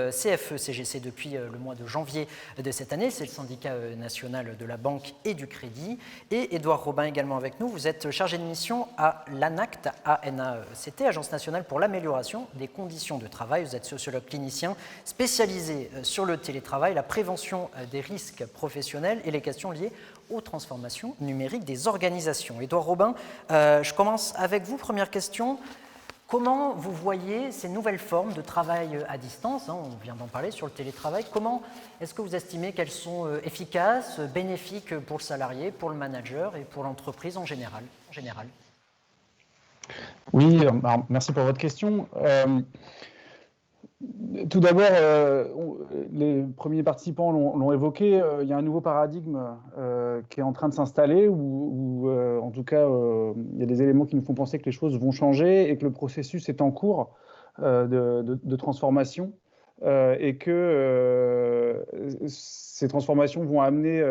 CFE-CGC depuis le mois de janvier de cette année, c'est le syndicat national de la banque et du crédit. Et Édouard Robin également avec nous, vous êtes chargé de mission à l'ANACT, ANACT, Agence nationale pour l'amélioration des conditions de travail. Vous êtes sociologue clinicien spécialisé sur le télétravail, la prévention des risques professionnels et les questions liées aux transformations numériques des organisations. Édouard Robin, je commence avec vous. Première question, comment vous voyez ces nouvelles formes de travail à distance, on vient d'en parler sur le télétravail, comment est-ce que vous estimez qu'elles sont efficaces, bénéfiques pour le salarié, pour le manager et pour l'entreprise en général? Oui, alors, merci pour votre question. Tout d'abord, les premiers participants l'ont évoqué, il y a un nouveau paradigme qui est en train de s'installer où en tout cas, il y a des éléments qui nous font penser que les choses vont changer et que le processus est en cours de transformation et que ces transformations vont amener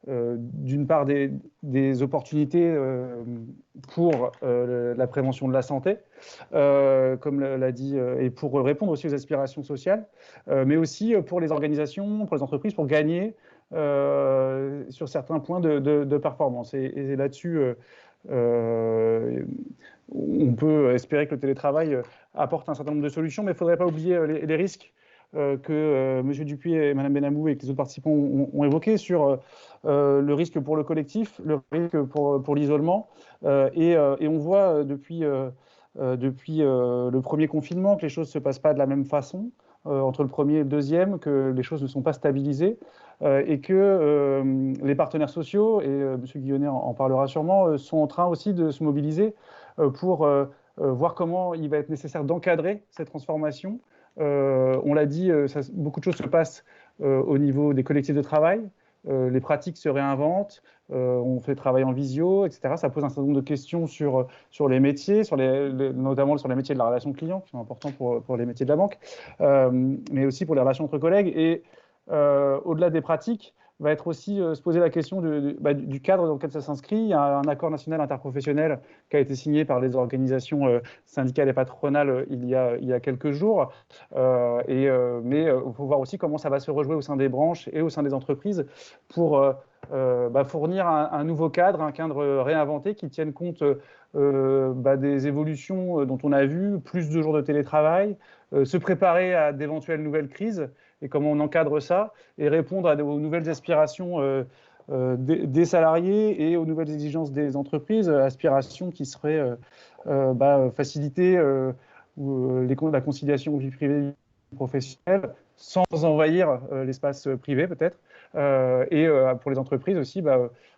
d'une part des opportunités pour la prévention de la santé, comme l'a dit, et pour répondre aussi aux aspirations sociales, mais aussi pour les organisations, pour les entreprises, pour gagner sur certains points de performance. Et là-dessus, on peut espérer que le télétravail apporte un certain nombre de solutions, mais il ne faudrait pas oublier les risques que M. Dupuis et Mme Benamou et que les autres participants ont évoqué sur le risque pour le collectif, le risque pour l'isolement. Et on voit depuis le premier confinement que les choses ne se passent pas de la même façon entre le premier et le deuxième, que les choses ne sont pas stabilisées et que les partenaires sociaux, et M. Guyonnet en parlera sûrement, sont en train aussi de se mobiliser pour voir comment il va être nécessaire d'encadrer cette transformation. On l'a dit, beaucoup de choses se passent au niveau des collectifs de travail, les pratiques se réinventent, on fait travail en visio, etc. Ça pose un certain nombre de questions sur les métiers, notamment sur les métiers de la relation client, qui sont importants pour les métiers de la banque, mais aussi pour les relations entre collègues. Et au-delà des pratiques, va être aussi se poser la question du cadre dans lequel ça s'inscrit. Il y a un accord national interprofessionnel qui a été signé par les organisations syndicales et patronales il y a quelques jours. Mais il faut voir aussi comment ça va se rejouer au sein des branches et au sein des entreprises pour fournir un nouveau cadre, un cadre réinventé qui tienne compte des évolutions dont on a vu, plus de jours de télétravail, se préparer à d'éventuelles nouvelles crises et comment on encadre ça et répondre aux nouvelles aspirations des salariés et aux nouvelles exigences des entreprises, aspirations qui seraient faciliter la conciliation vie privée vie professionnelle sans envahir l'espace privé peut-être. Et pour les entreprises aussi,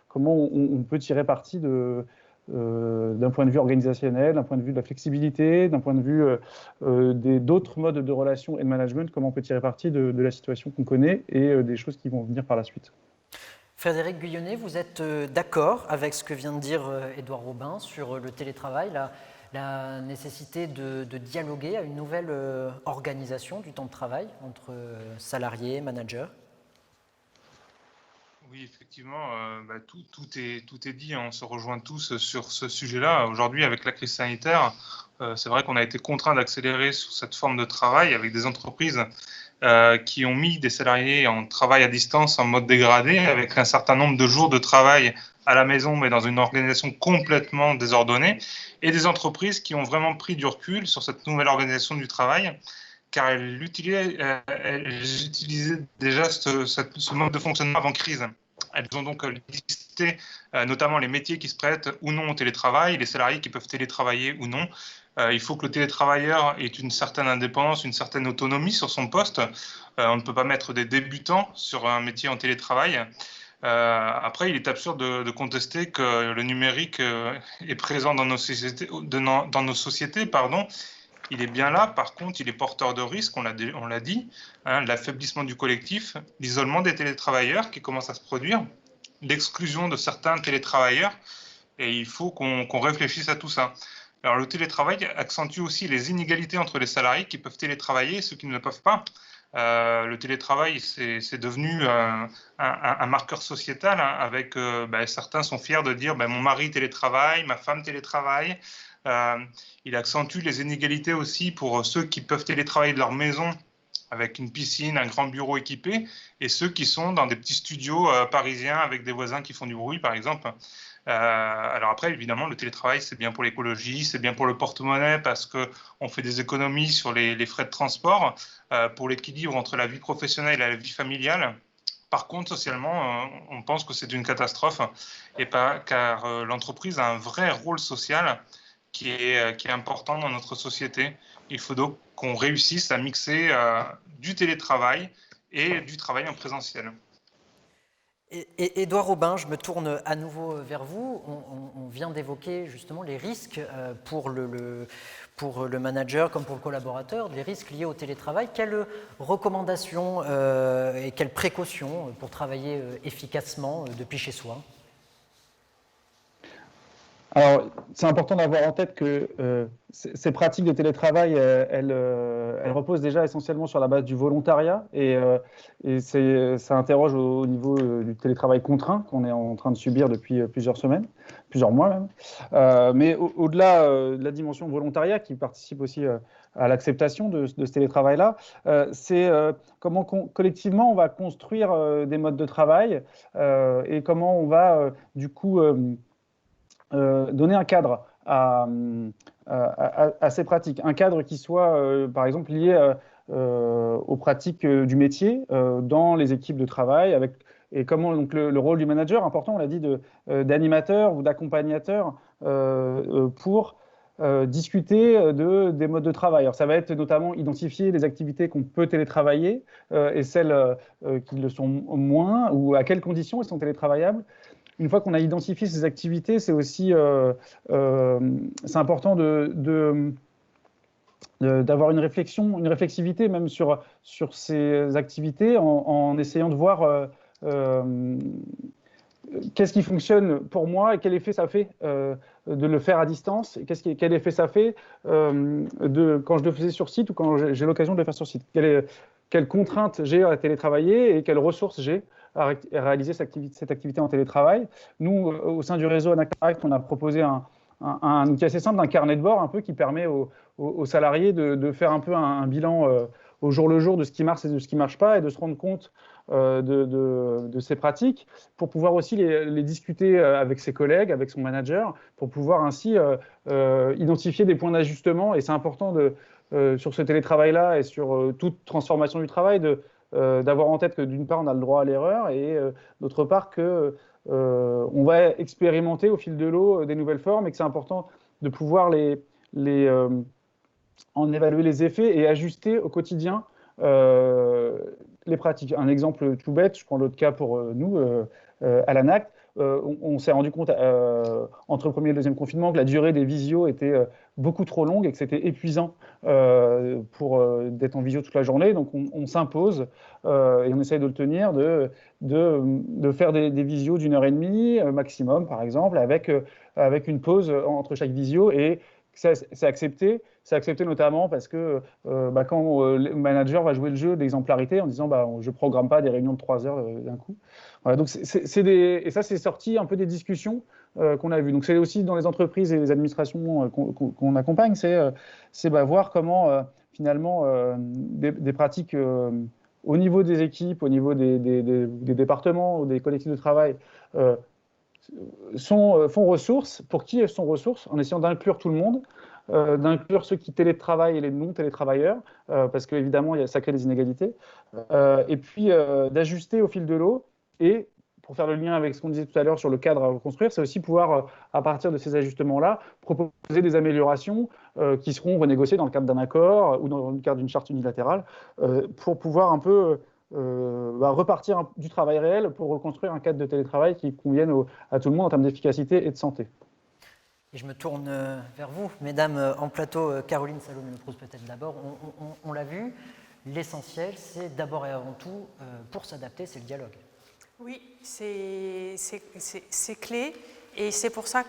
comment on peut tirer parti d'un point de vue organisationnel, d'un point de vue de la flexibilité, d'un point de vue d'autres modes de relation et de management, comment on peut tirer parti de la situation qu'on connaît et des choses qui vont venir par la suite. Frédéric Guyonnet, vous êtes d'accord avec ce que vient de dire Édouard Robin sur le télétravail, la nécessité de dialoguer à une nouvelle organisation du temps de travail entre salariés et managers? Oui, effectivement, tout est dit, on se rejoint tous sur ce sujet-là. Aujourd'hui, avec la crise sanitaire, c'est vrai qu'on a été contraint d'accélérer sur cette forme de travail avec des entreprises qui ont mis des salariés en travail à distance en mode dégradé, avec un certain nombre de jours de travail à la maison, mais dans une organisation complètement désordonnée, et des entreprises qui ont vraiment pris du recul sur cette nouvelle organisation du travail, car elles utilisaient déjà ce mode de fonctionnement avant crise. Elles ont donc listé notamment les métiers qui se prêtent ou non au télétravail, les salariés qui peuvent télétravailler ou non. Il faut que le télétravailleur ait une certaine indépendance, une certaine autonomie sur son poste. On ne peut pas mettre des débutants sur un métier en télétravail. Après, il est absurde de contester que le numérique est présent dans nos sociétés, Il est bien là, par contre, il est porteur de risques, on l'a dit, l'affaiblissement du collectif, l'isolement des télétravailleurs qui commence à se produire, l'exclusion de certains télétravailleurs, et il faut qu'on réfléchisse à tout ça. Alors, le télétravail accentue aussi les inégalités entre les salariés qui peuvent télétravailler et ceux qui ne le peuvent pas. Le télétravail, c'est devenu un marqueur sociétal, avec certains sont fiers de dire mon mari télétravaille, ma femme télétravaille. Il accentue les inégalités aussi pour ceux qui peuvent télétravailler de leur maison avec une piscine, un grand bureau équipé, et ceux qui sont dans des petits studios parisiens avec des voisins qui font du bruit, par exemple. Alors après, évidemment, le télétravail, c'est bien pour l'écologie, c'est bien pour le porte-monnaie parce qu'on fait des économies sur les frais de transport, pour l'équilibre entre la vie professionnelle et la vie familiale. Par contre, socialement, on pense que c'est une catastrophe, et pas, car l'entreprise a un vrai rôle social qui est important dans notre société. Il faut donc qu'on réussisse à mixer du télétravail et du travail en présentiel. Et Édouard Aubin, je me tourne à nouveau vers vous. On vient d'évoquer justement les risques pour le manager comme pour le collaborateur, les risques liés au télétravail. Quelles recommandations et quelles précautions pour travailler efficacement depuis chez soi ? Alors, c'est important d'avoir en tête que ces pratiques de télétravail, elles reposent déjà essentiellement sur la base du volontariat, et ça interroge au niveau du télétravail contraint qu'on est en train de subir depuis plusieurs semaines, plusieurs mois même. Mais au-delà de la dimension volontariat qui participe aussi à l'acceptation de ce télétravail-là, c'est comment collectivement on va construire des modes de travail et comment on va du coup donner un cadre à ces pratiques, un cadre qui soit par exemple lié aux pratiques du métier dans les équipes de travail, et comment donc le rôle du manager, important, on l'a dit, d'animateur ou d'accompagnateur pour discuter des modes de travail. Alors, ça va être notamment identifier les activités qu'on peut télétravailler et celles qui le sont moins, ou à quelles conditions elles sont télétravaillables. Une fois qu'on a identifié ces activités, c'est aussi c'est important d'avoir une réflexion, une réflexivité même sur ces activités, en essayant de voir qu'est-ce qui fonctionne pour moi et quel effet ça fait de le faire à distance, et quel effet ça fait quand je le faisais sur site ou quand j'ai l'occasion de le faire sur site. Quelles contraintes j'ai à télétravailler et quelles ressources j'ai à réaliser cette activité en télétravail. Nous, au sein du réseau Anactaract, on a proposé un outil assez simple, un carnet de bord un peu qui permet aux salariés de faire un peu un bilan au jour le jour de ce qui marche et de ce qui ne marche pas, et de se rendre compte de ces pratiques, pour pouvoir aussi les discuter avec ses collègues, avec son manager, pour pouvoir ainsi identifier des points d'ajustement. Et c'est important sur ce télétravail-là et sur toute transformation du travail d'avoir en tête que d'une part on a le droit à l'erreur, et d'autre part que on va expérimenter au fil de l'eau des nouvelles formes, et que c'est important de pouvoir en évaluer les effets et ajuster au quotidien les pratiques. Un exemple tout bête, je prends l'autre cas pour nous à l'ANACT. On s'est rendu compte entre le premier et le deuxième confinement que la durée des visios était beaucoup trop longue et que c'était épuisant d'être en visio toute la journée. Donc on s'impose et on essaye de le tenir, de faire des visios d'1h30 maximum, par exemple, avec une pause entre chaque visio. Et c'est accepté. C'est accepté notamment parce que quand le manager va jouer le jeu d'exemplarité en disant je ne programme pas des réunions de 3 heures d'un coup. Voilà, donc et ça, c'est sorti un peu des discussions qu'on a vues. Donc c'est aussi dans les entreprises et les administrations qu'on accompagne, c'est voir comment finalement des pratiques au niveau des équipes, au niveau des départements ou des collectifs de travail font ressources. Pour qui elles sont ressources, en essayant d'inclure tout le monde, d'inclure ceux qui télétravaillent et les non-télétravailleurs, parce qu'évidemment, ça crée des inégalités, et puis d'ajuster au fil de l'eau. Et pour faire le lien avec ce qu'on disait tout à l'heure sur le cadre à reconstruire, c'est aussi pouvoir, à partir de ces ajustements-là, proposer des améliorations qui seront renégociées dans le cadre d'un accord ou dans le cadre d'une charte unilatérale, pour pouvoir un peu repartir du travail réel pour reconstruire un cadre de télétravail qui convienne à tout le monde en termes d'efficacité et de santé. Et je me tourne vers vous, mesdames en plateau. Caroline Salomé-Leprousse peut-être d'abord. On l'a vu, l'essentiel, c'est d'abord et avant tout, pour s'adapter, c'est le dialogue. Oui, c'est clé, et c'est pour ça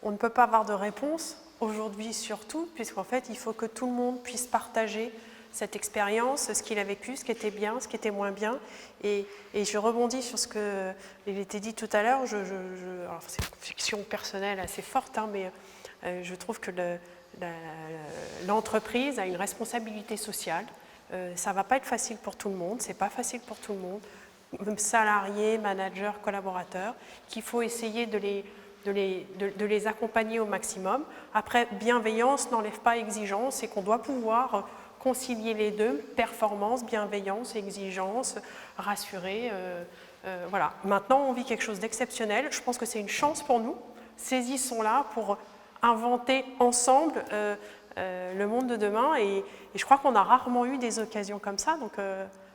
qu'on ne peut pas avoir de réponse aujourd'hui surtout, puisqu'en fait, il faut que tout le monde puisse partager cette expérience, ce qu'il a vécu, ce qui était bien, ce qui était moins bien. Et je rebondis sur ce qu'il était dit tout à l'heure. Alors c'est une conviction personnelle assez forte, mais Je trouve que l'entreprise a une responsabilité sociale. Ça ne va pas être facile pour tout le monde, ce n'est pas facile pour tout le monde, salariés, managers, collaborateurs, qu'il faut essayer de les accompagner au maximum. Après, bienveillance n'enlève pas exigence et qu'on doit pouvoir concilier les deux, performance, bienveillance, exigence, rassurer. Voilà. Maintenant, on vit quelque chose d'exceptionnel. Je pense que c'est une chance pour nous. Saisissons-la pour inventer ensemble le monde de demain. Et je crois qu'on a rarement eu des occasions comme ça, donc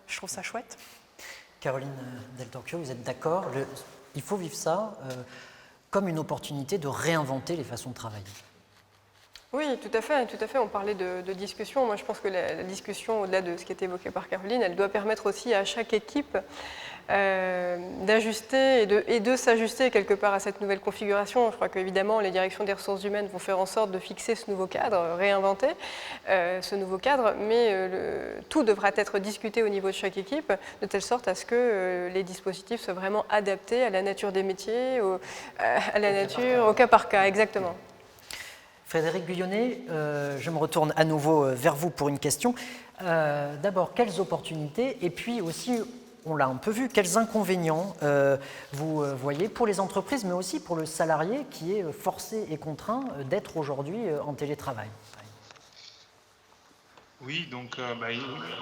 je trouve ça chouette. Caroline Del Torchio, vous êtes d'accord? Il faut vivre ça comme une opportunité de réinventer les façons de travailler. Oui, tout à fait. On parlait de discussion. Moi, je pense que la discussion, au-delà de ce qui est évoqué par Caroline, elle doit permettre aussi à chaque équipe d'ajuster et de s'ajuster quelque part à cette nouvelle configuration. Je crois qu'évidemment, les directions des ressources humaines vont faire en sorte de fixer ce nouveau cadre, réinventer ce nouveau cadre, mais tout devra être discuté au niveau de chaque équipe, de telle sorte à ce que les dispositifs soient vraiment adaptés à la nature des métiers, au cas par cas, exactement. Frédéric Guyonnet, je me retourne à nouveau vers vous pour une question. D'abord, quelles opportunités et puis aussi, on l'a un peu vu, quels inconvénients vous voyez pour les entreprises, mais aussi pour le salarié qui est forcé et contraint d'être aujourd'hui en télétravail? Oui, donc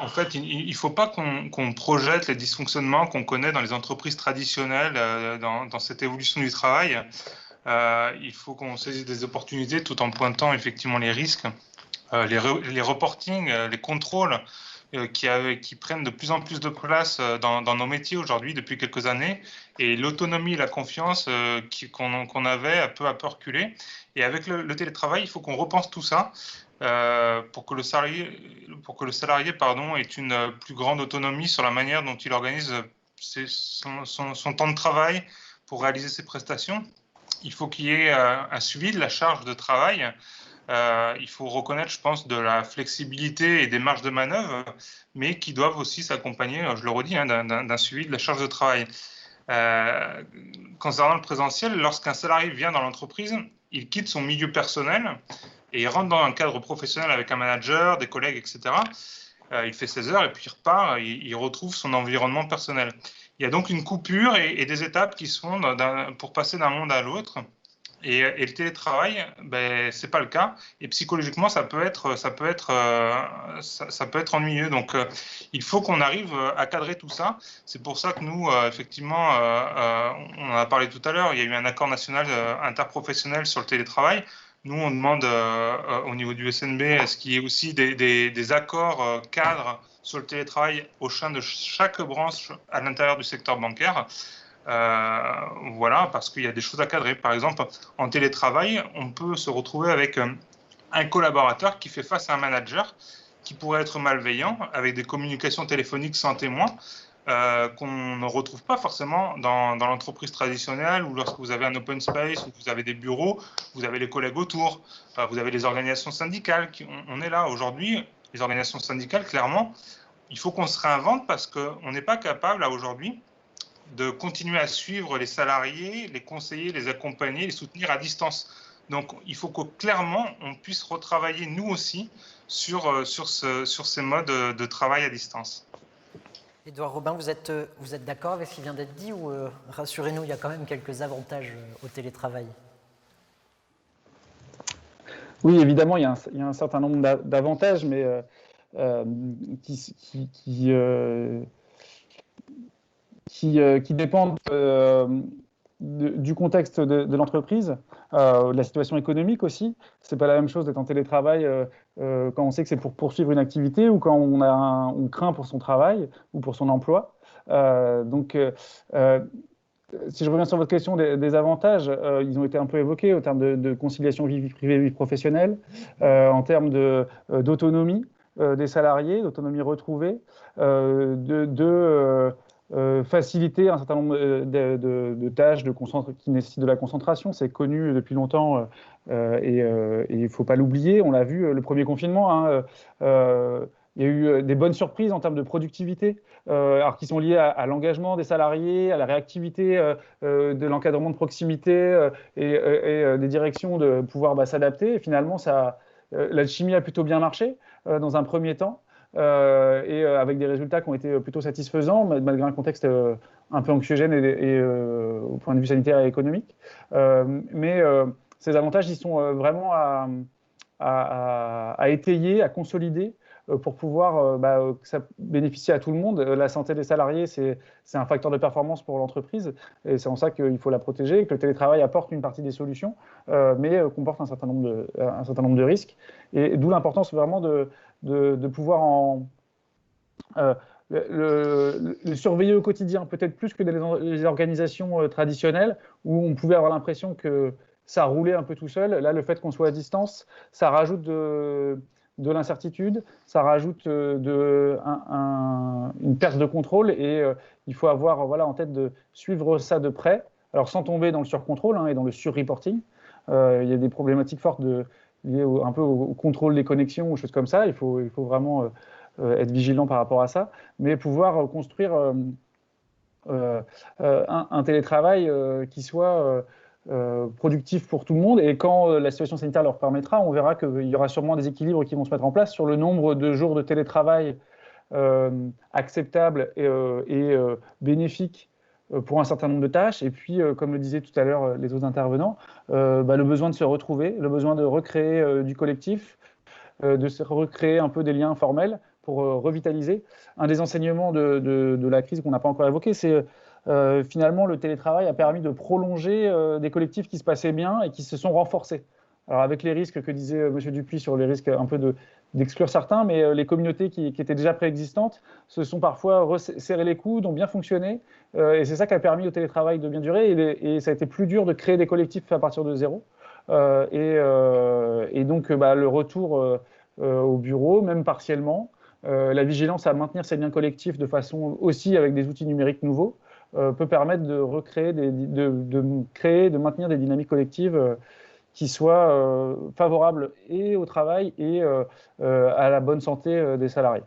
en fait, il ne faut pas qu'on projette les dysfonctionnements qu'on connaît dans les entreprises traditionnelles dans cette évolution du travail. Il faut qu'on saisisse des opportunités tout en pointant effectivement les risques, les reportings, les contrôles qui prennent de plus en plus de place dans nos métiers aujourd'hui depuis quelques années, et l'autonomie et la confiance qu'on avait a peu à peu reculé. Et avec le télétravail, il faut qu'on repense tout ça pour que le salarié ait une plus grande autonomie sur la manière dont il organise son temps de travail pour réaliser ses prestations. Il faut qu'il y ait un suivi de la charge de travail. Il faut reconnaître, je pense, de la flexibilité et des marges de manœuvre, mais qui doivent aussi s'accompagner, je le redis, d'un suivi de la charge de travail. Concernant le présentiel, lorsqu'un salarié vient dans l'entreprise, il quitte son milieu personnel et il rentre dans un cadre professionnel avec un manager, des collègues, etc. Il fait ses heures et puis il repart, il retrouve son environnement personnel. Il y a donc une coupure et des étapes qui se font pour passer d'un monde à l'autre. Et le télétravail, ce n'est pas le cas. Et psychologiquement, ça peut être ennuyeux. Donc, il faut qu'on arrive à cadrer tout ça. C'est pour ça que nous, effectivement, on en a parlé tout à l'heure, il y a eu un accord national interprofessionnel sur le télétravail. Nous, on demande au niveau du SNB à ce qu'il y ait aussi des accords cadres sur le télétravail au sein de chaque branche à l'intérieur du secteur bancaire. Voilà, parce qu'il y a des choses à cadrer. Par exemple, en télétravail, on peut se retrouver avec un collaborateur qui fait face à un manager qui pourrait être malveillant, avec des communications téléphoniques sans témoin, qu'on ne retrouve pas forcément dans l'entreprise traditionnelle, ou lorsque vous avez un open space, où vous avez des bureaux, vous avez les collègues autour, vous avez les organisations syndicales. On est là aujourd'hui, les organisations syndicales, clairement, il faut qu'on se réinvente parce qu'on n'est pas capable, là, aujourd'hui, de continuer à suivre les salariés, les conseiller, les accompagner, les soutenir à distance. Donc, il faut que clairement, on puisse retravailler, nous aussi, sur ces modes de travail à distance. Édouard Robin, vous êtes d'accord avec ce qui vient d'être dit ou rassurez-nous, il y a quand même quelques avantages au télétravail? Oui, évidemment, il y a un certain nombre d'avantages, mais qui dépendent du contexte de l'entreprise, de la situation économique aussi. Ce n'est pas la même chose d'être en télétravail quand on sait que c'est pour poursuivre une activité ou quand on craint pour son travail ou pour son emploi. Si je reviens sur votre question des avantages, ils ont été un peu évoqués en termes de conciliation vie privée, vie professionnelle, en termes d'autonomie des salariés, d'autonomie retrouvée, faciliter un certain nombre de tâches qui nécessitent de la concentration. C'est connu depuis longtemps et il ne faut pas l'oublier. On l'a vu, le premier confinement, Il y a eu des bonnes surprises en termes de productivité, alors qui sont liées à l'engagement des salariés, à la réactivité de l'encadrement de proximité et des directions de pouvoir s'adapter. Et finalement, l'alchimie a plutôt bien marché dans un premier temps. Avec des résultats qui ont été plutôt satisfaisants, malgré un contexte un peu anxiogène au point de vue sanitaire et économique. Mais ces avantages, ils sont vraiment à étayer, à consolider pour pouvoir que ça bénéficie à tout le monde. La santé des salariés, c'est un facteur de performance pour l'entreprise et c'est en ça qu'il faut la protéger, que le télétravail apporte une partie des solutions, mais comporte un certain nombre de risques. Et d'où l'importance vraiment de pouvoir le surveiller au quotidien, peut-être plus que dans les organisations traditionnelles où on pouvait avoir l'impression que ça roulait un peu tout seul. Là, le fait qu'on soit à distance, ça rajoute de l'incertitude, ça rajoute une perte de contrôle et il faut avoir en tête de suivre ça de près, alors sans tomber dans le surcontrôle et dans le sur-reporting. Il y a des problématiques fortes liées un peu au contrôle des connexions ou choses comme ça. Il faut vraiment être vigilant par rapport à ça, mais pouvoir construire un télétravail qui soit productif pour tout le monde. Et quand la situation sanitaire leur permettra, on verra qu'il y aura sûrement des équilibres qui vont se mettre en place sur le nombre de jours de télétravail acceptables et bénéfiques pour un certain nombre de tâches. Et puis, comme le disaient tout à l'heure les autres intervenants, le besoin de se retrouver, le besoin de recréer du collectif, de se recréer un peu des liens informels pour revitaliser. Un des enseignements de la crise qu'on n'a pas encore évoqué, c'est finalement le télétravail a permis de prolonger des collectifs qui se passaient bien et qui se sont renforcés. Alors avec les risques que disait M. Dupuis sur les risques un peu d'exclure certains, mais les communautés qui étaient déjà préexistantes se sont parfois serré les coudes, ont bien fonctionné, et c'est ça qui a permis au télétravail de bien durer, et ça a été plus dur de créer des collectifs à partir de zéro. Et donc le retour au bureau, même partiellement, la vigilance à maintenir ces liens collectifs de façon aussi avec des outils numériques nouveaux, peut permettre de recréer, de maintenir des dynamiques collectives qui soient favorables et au travail et à la bonne santé des salariés.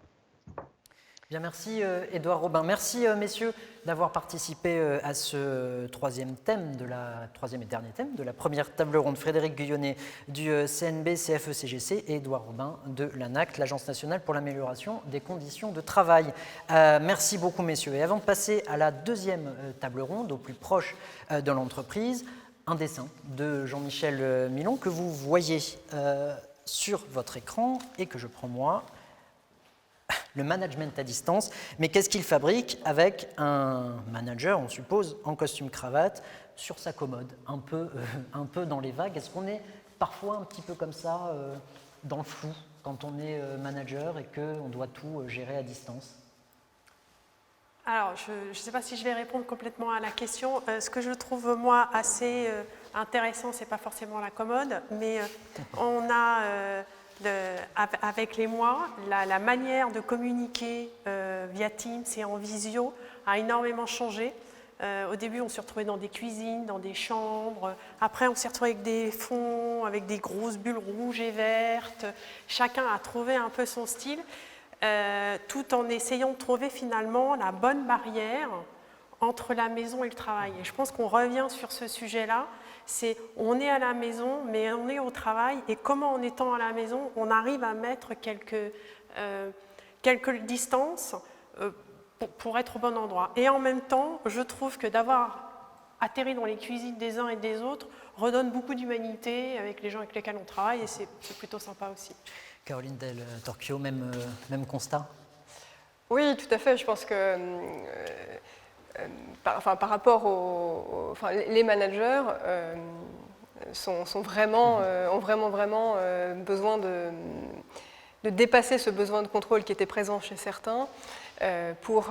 Bien, merci Édouard Robin. Merci messieurs d'avoir participé à ce troisième et dernier thème de la première table ronde. Frédéric Guyonnet du CNB CFE-CGC et Édouard Robin de l'ANACT, l'Agence nationale pour l'amélioration des conditions de travail. Merci beaucoup messieurs. Et avant de passer à la deuxième table ronde, au plus proche de l'entreprise, un dessin de Jean-Michel Milon que vous voyez sur votre écran et que je prends moi. Le management à distance, mais qu'est-ce qu'il fabrique avec un manager, on suppose, en costume-cravate, sur sa commode, un peu dans les vagues. Est-ce qu'on est parfois un petit peu comme ça, dans le flou, quand on est manager et qu'on doit tout gérer à distance ? Alors, je ne sais pas si je vais répondre complètement à la question. Ce que je trouve, moi, assez intéressant, ce n'est pas forcément la commode, mais on a... avec les mois, la manière de communiquer via Teams et en visio a énormément changé. Au début, on s'est retrouvés dans des cuisines, dans des chambres. Après, on s'est retrouvés avec des fonds, avec des grosses bulles rouges et vertes. Chacun a trouvé un peu son style, tout en essayant de trouver finalement la bonne barrière entre la maison et le travail. Et je pense qu'on revient sur ce sujet-là. On est à la maison, mais on est au travail, et comment en étant à la maison, on arrive à mettre quelques distances pour être au bon endroit. Et en même temps, je trouve que d'avoir atterri dans les cuisines des uns et des autres redonne beaucoup d'humanité avec les gens avec lesquels on travaille, et c'est plutôt sympa aussi. Caroline Del Torchio, même constat ? Oui, tout à fait. Je pense que... par rapport les managers ont vraiment besoin de dépasser ce besoin de contrôle qui était présent chez certains pour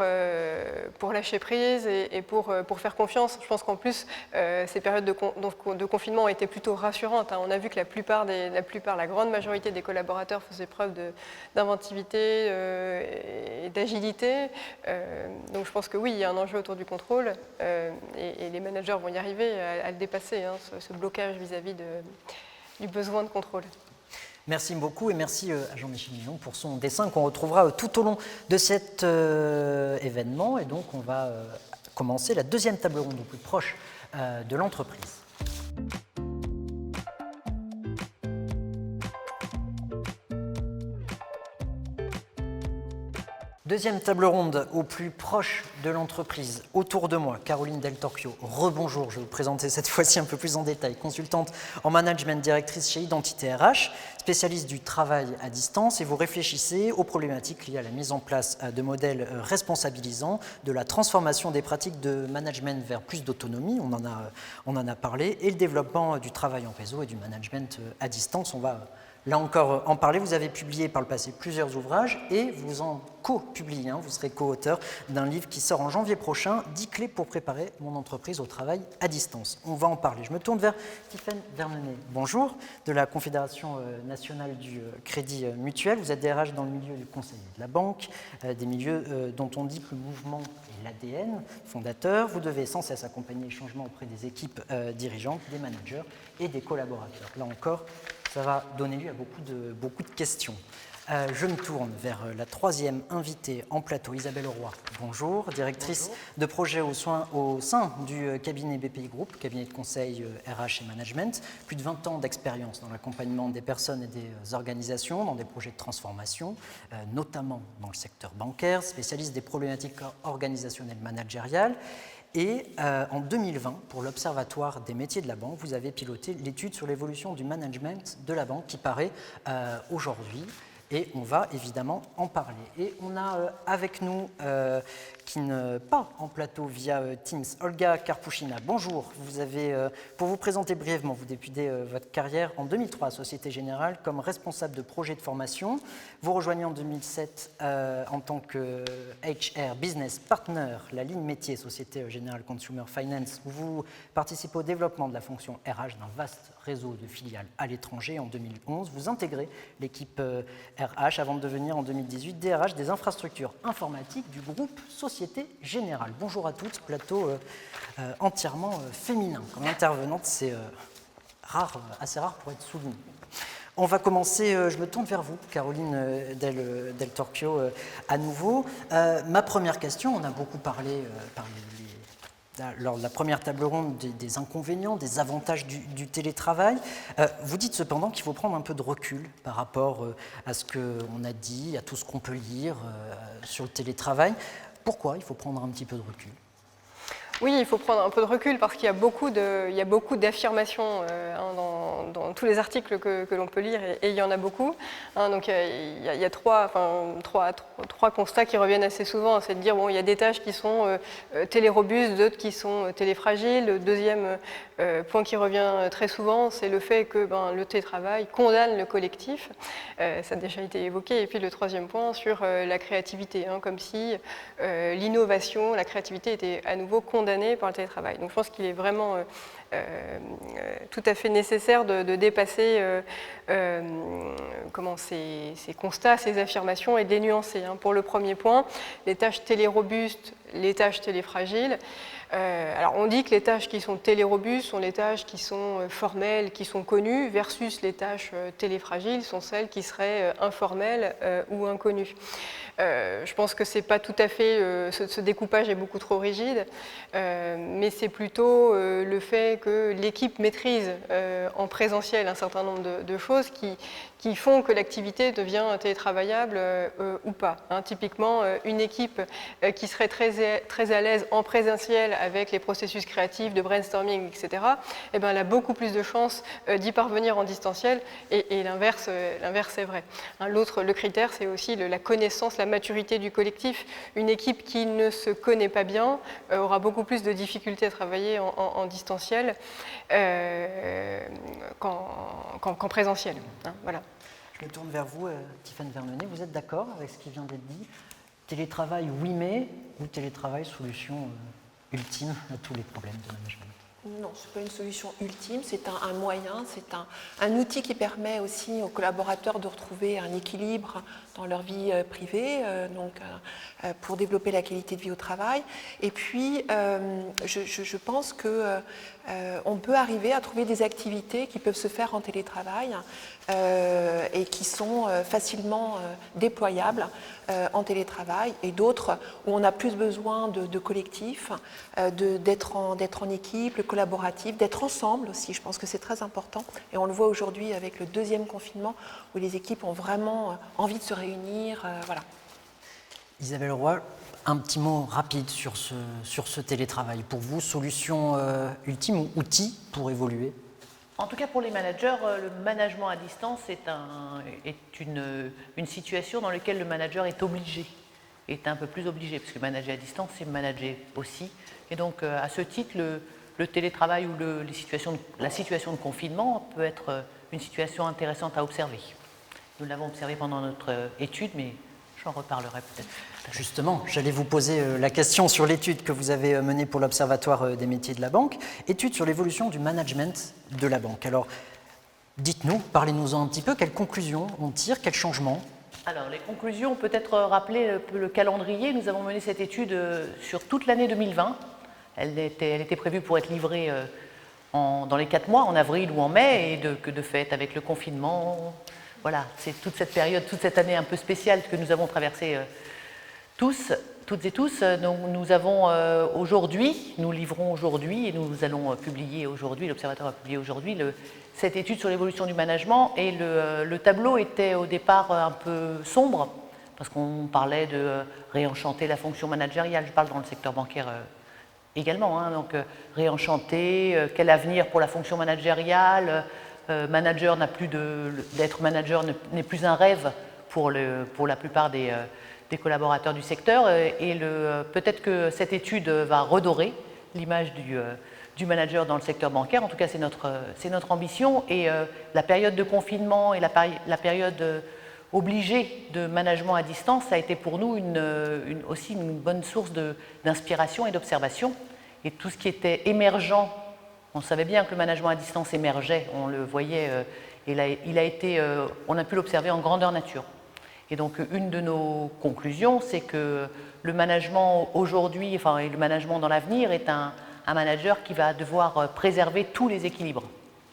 lâcher prise et pour faire confiance. Je pense qu'en plus, ces périodes de confinement ont été plutôt rassurantes. On a vu que la grande majorité des collaborateurs faisaient preuve d'inventivité et d'agilité. Donc je pense que oui, il y a un enjeu autour du contrôle et les managers vont y arriver à le dépasser, ce blocage vis-à-vis du besoin de contrôle. Merci beaucoup et merci à Jean-Michel Millon pour son dessin qu'on retrouvera tout au long de cet événement. Et donc, on va commencer la deuxième table ronde au plus proche de l'entreprise. Deuxième table ronde au plus proche de l'entreprise. Autour de moi, Caroline Del Torchio. Rebonjour, je vais vous présenter cette fois-ci un peu plus en détail. Consultante en management, directrice chez Identité RH, spécialiste du travail à distance, et vous réfléchissez aux problématiques liées à la mise en place de modèles responsabilisants, de la transformation des pratiques de management vers plus d'autonomie, on en a parlé, et le développement du travail en réseau et du management à distance. On va là encore en parler. Vous avez publié par le passé plusieurs ouvrages et vous en co-publiez, vous serez co-auteur d'un livre qui sort en janvier prochain, 10 clés pour préparer mon entreprise au travail à distance. On va en parler. Je me tourne vers Tiffaine Vermenet. Bonjour, de la Confédération nationale du crédit mutuel. Vous êtes DRH dans le milieu du conseil de la banque, des milieux dont on dit que le mouvement est l'ADN fondateur. Vous devez sans cesse accompagner les changements auprès des équipes dirigeantes, des managers et des collaborateurs. Là encore, ça va donner lieu à beaucoup de questions. Je me tourne vers la troisième invitée en plateau, Isabelle Roy. Bonjour, directrice de projet au sein du cabinet BPI Group, cabinet de conseil RH et management. Plus de 20 ans d'expérience dans l'accompagnement des personnes et des organisations, dans des projets de transformation, notamment dans le secteur bancaire, spécialiste des problématiques organisationnelles managériales. Et en 2020, pour l'Observatoire des métiers de la banque, vous avez piloté l'étude sur l'évolution du management de la banque qui paraît aujourd'hui. Et on va évidemment en parler. Et on a avec nous, qui n'est pas en plateau via Teams, Olga Karpushina. Bonjour, vous avez, pour vous présenter brièvement, vous débutez votre carrière en 2003 à Société Générale comme responsable de projet de formation. Vous rejoignez en 2007 en tant que HR Business Partner, la ligne métier Société Générale Consumer Finance, où vous participez au développement de la fonction RH d'un vaste réseau de filiales à l'étranger. En 2011, vous intégrez l'équipe RH avant de devenir en 2018 DRH des infrastructures informatiques du groupe Société Générale. Bonjour à toutes, plateau entièrement féminin. Comme intervenante, c'est assez rare pour être souligné. On va commencer, je me tourne vers vous, Caroline Del Torchio, à nouveau. Ma première question, on a beaucoup parlé lors de la première table ronde des inconvénients, des avantages du télétravail. Vous dites cependant qu'il faut prendre un peu de recul par rapport à ce qu'on a dit, à tout ce qu'on peut lire sur le télétravail. Pourquoi il faut prendre un petit peu de recul ? Oui, il faut prendre un peu de recul parce qu'il y a beaucoup d'affirmations dans tous les articles que l'on peut lire et il y en a beaucoup. Donc il y a trois constats qui reviennent assez souvent. C'est de dire bon, il y a des tâches qui sont télérobustes, d'autres qui sont téléfragiles. Le deuxième point qui revient très souvent, c'est le fait que le télétravail condamne le collectif. Ça a déjà été évoqué. Et puis le troisième point sur la créativité, comme si l'innovation, la créativité était à nouveau condamnée par le télétravail. Donc je pense qu'il est vraiment tout à fait nécessaire de dépasser ces constats, ces affirmations et de les nuancer. Pour le premier point, les tâches télérobustes, les tâches téléfragiles. Alors on dit que les tâches qui sont télérobustes sont les tâches qui sont formelles, qui sont connues, versus les tâches téléfragiles sont celles qui seraient informelles ou inconnues. Je pense que c'est pas tout à fait, ce découpage est beaucoup trop rigide, mais c'est plutôt le fait que l'équipe maîtrise en présentiel un certain nombre de choses qui font que l'activité devient télétravaillable ou pas. Typiquement, une équipe qui serait très à l'aise en présentiel avec les processus créatifs de brainstorming, etc., elle a beaucoup plus de chances d'y parvenir en distanciel et l'inverse est vrai. Le critère, c'est aussi la connaissance, la maturité du collectif. Une équipe qui ne se connaît pas bien aura beaucoup plus de difficultés à travailler en distanciel qu'en présentiel. Voilà. Je me tourne vers vous, Tiffaine Vermenet. Vous êtes d'accord avec ce qui vient d'être dit ? Télétravail, oui mais, ou télétravail, solution ultime à tous les problèmes de management ? Non, ce n'est pas une solution ultime, c'est un moyen, c'est un outil qui permet aussi aux collaborateurs de retrouver un équilibre dans leur vie privée, pour développer la qualité de vie au travail. Et puis, je pense qu'on peut arriver à trouver des activités qui peuvent se faire en télétravail et qui sont facilement déployables en télétravail, et d'autres où on a plus besoin de collectif, d'être en équipe, collaboratif, d'être ensemble aussi. Je pense que c'est très important, et on le voit aujourd'hui avec le deuxième confinement où les équipes ont vraiment envie de se réunir. Voilà. Isabelle Roy, un petit mot rapide sur ce télétravail. Pour vous, solution ultime ou outil pour évoluer? En tout cas, pour les managers, le management à distance est une situation dans laquelle le manager est un peu plus obligé, parce que manager à distance, c'est manager aussi. Et donc, à ce titre, le télétravail ou la situation de confinement peut être une situation intéressante à observer. Nous l'avons observé pendant notre étude, mais j'en reparlerai peut-être. Justement, j'allais vous poser la question sur l'étude que vous avez menée pour l'Observatoire des métiers de la banque, étude sur l'évolution du management de la banque. Alors, dites-nous, parlez-nous-en un petit peu, quelles conclusions on tire, quels changements? Alors, les conclusions, peut-être rappeler le calendrier. Nous avons mené cette étude sur toute l'année 2020. Elle était prévue pour être livrée dans les 4 mois, en avril ou en mai, et de fait, avec le confinement, voilà, c'est toute cette période, toute cette année un peu spéciale que nous avons traversée toutes et tous. Nous avons aujourd'hui, nous livrons aujourd'hui, et nous allons publier aujourd'hui, l'Observatoire va publier aujourd'hui, cette étude sur l'évolution du management, et le tableau était au départ un peu sombre, parce qu'on parlait de réenchanter la fonction managériale. Je parle dans le secteur bancaire également, hein, donc réenchanter, quel avenir pour la fonction managériale, d'être manager n'est plus un rêve pour la plupart des collaborateurs du secteur, et peut-être que cette étude va redorer l'image du manager dans le secteur bancaire. En tout cas, c'est notre ambition, et la période de confinement et la période obligée de management à distance, ça a été pour nous aussi une bonne source d'inspiration et d'observation. Et tout ce qui était émergent, on savait bien que le management à distance émergeait, on le voyait, on a pu l'observer en grandeur nature. Et donc, une de nos conclusions, c'est que le management aujourd'hui, et le management dans l'avenir, est un manager qui va devoir préserver tous les équilibres,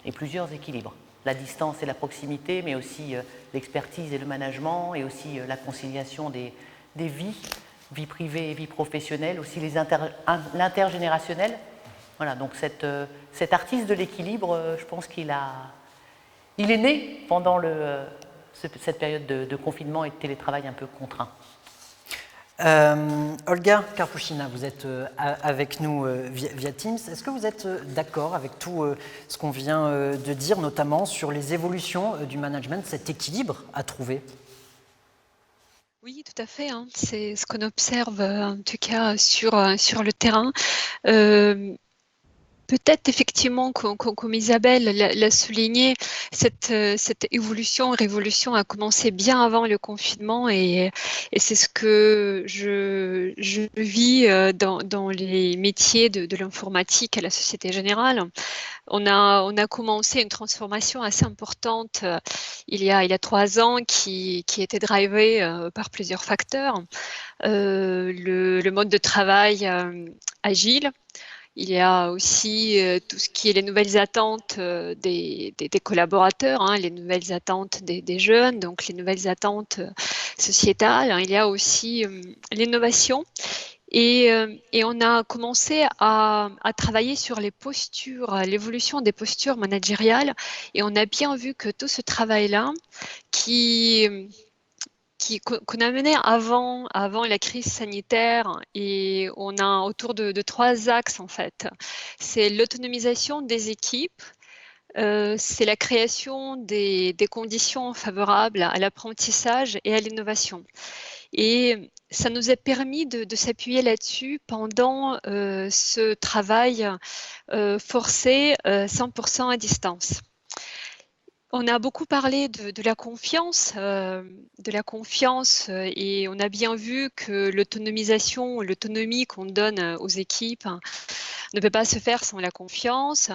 et plusieurs équilibres. La distance et la proximité, mais aussi l'expertise et le management, et aussi la conciliation des vie privée et vie professionnelle, aussi l'intergénérationnel. Voilà, donc cet artiste de l'équilibre, je pense qu'il est né pendant cette période de confinement et de télétravail un peu contraint. Olga Karpushina, vous êtes avec nous via Teams. Est-ce que vous êtes d'accord avec tout ce qu'on vient de dire, notamment sur les évolutions du management, cet équilibre à trouver? Oui, tout à fait, hein. C'est ce qu'on observe, en tout cas sur le terrain. Peut-être effectivement, comme Isabelle l'a souligné, cette révolution a commencé bien avant le confinement, et c'est ce que je vis dans les métiers de l'informatique à la Société Générale. On a commencé une transformation assez importante il y a 3 ans qui était drivée par plusieurs facteurs. Le mode de travail agile. Il y a aussi tout ce qui est les nouvelles attentes des collaborateurs, hein, les nouvelles attentes des jeunes, donc les nouvelles attentes sociétales. Il y a aussi l'innovation. Et on a commencé à travailler sur les postures, l'évolution des postures managériales. Et on a bien vu que tout ce travail-là, qu'on a mené avant la crise sanitaire, et on a autour de 3 axes en fait. C'est l'autonomisation des équipes, c'est la création des conditions favorables à l'apprentissage et à l'innovation. Et ça nous a permis de s'appuyer là-dessus pendant ce travail forcé 100% à distance. On a beaucoup parlé de la confiance, et on a bien vu que l'autonomie qu'on donne aux équipes ne peut pas se faire sans la confiance.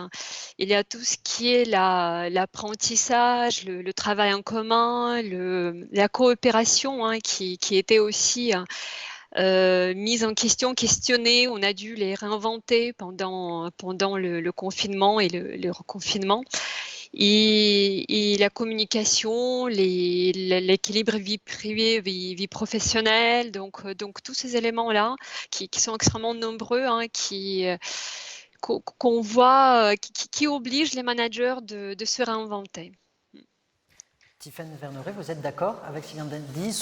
Il y a tout ce qui est l'apprentissage, le travail en commun, la coopération hein, qui était aussi mise en question, questionnée. On a dû les réinventer pendant le confinement et le reconfinement. Et la communication, l'équilibre vie privée, vie professionnelle, donc tous ces éléments-là qui sont extrêmement nombreux, hein, qu'on voit, qui obligent les managers de se réinventer. Tiffaine Verneret, vous êtes d'accord avec ce qui vient d'être dit,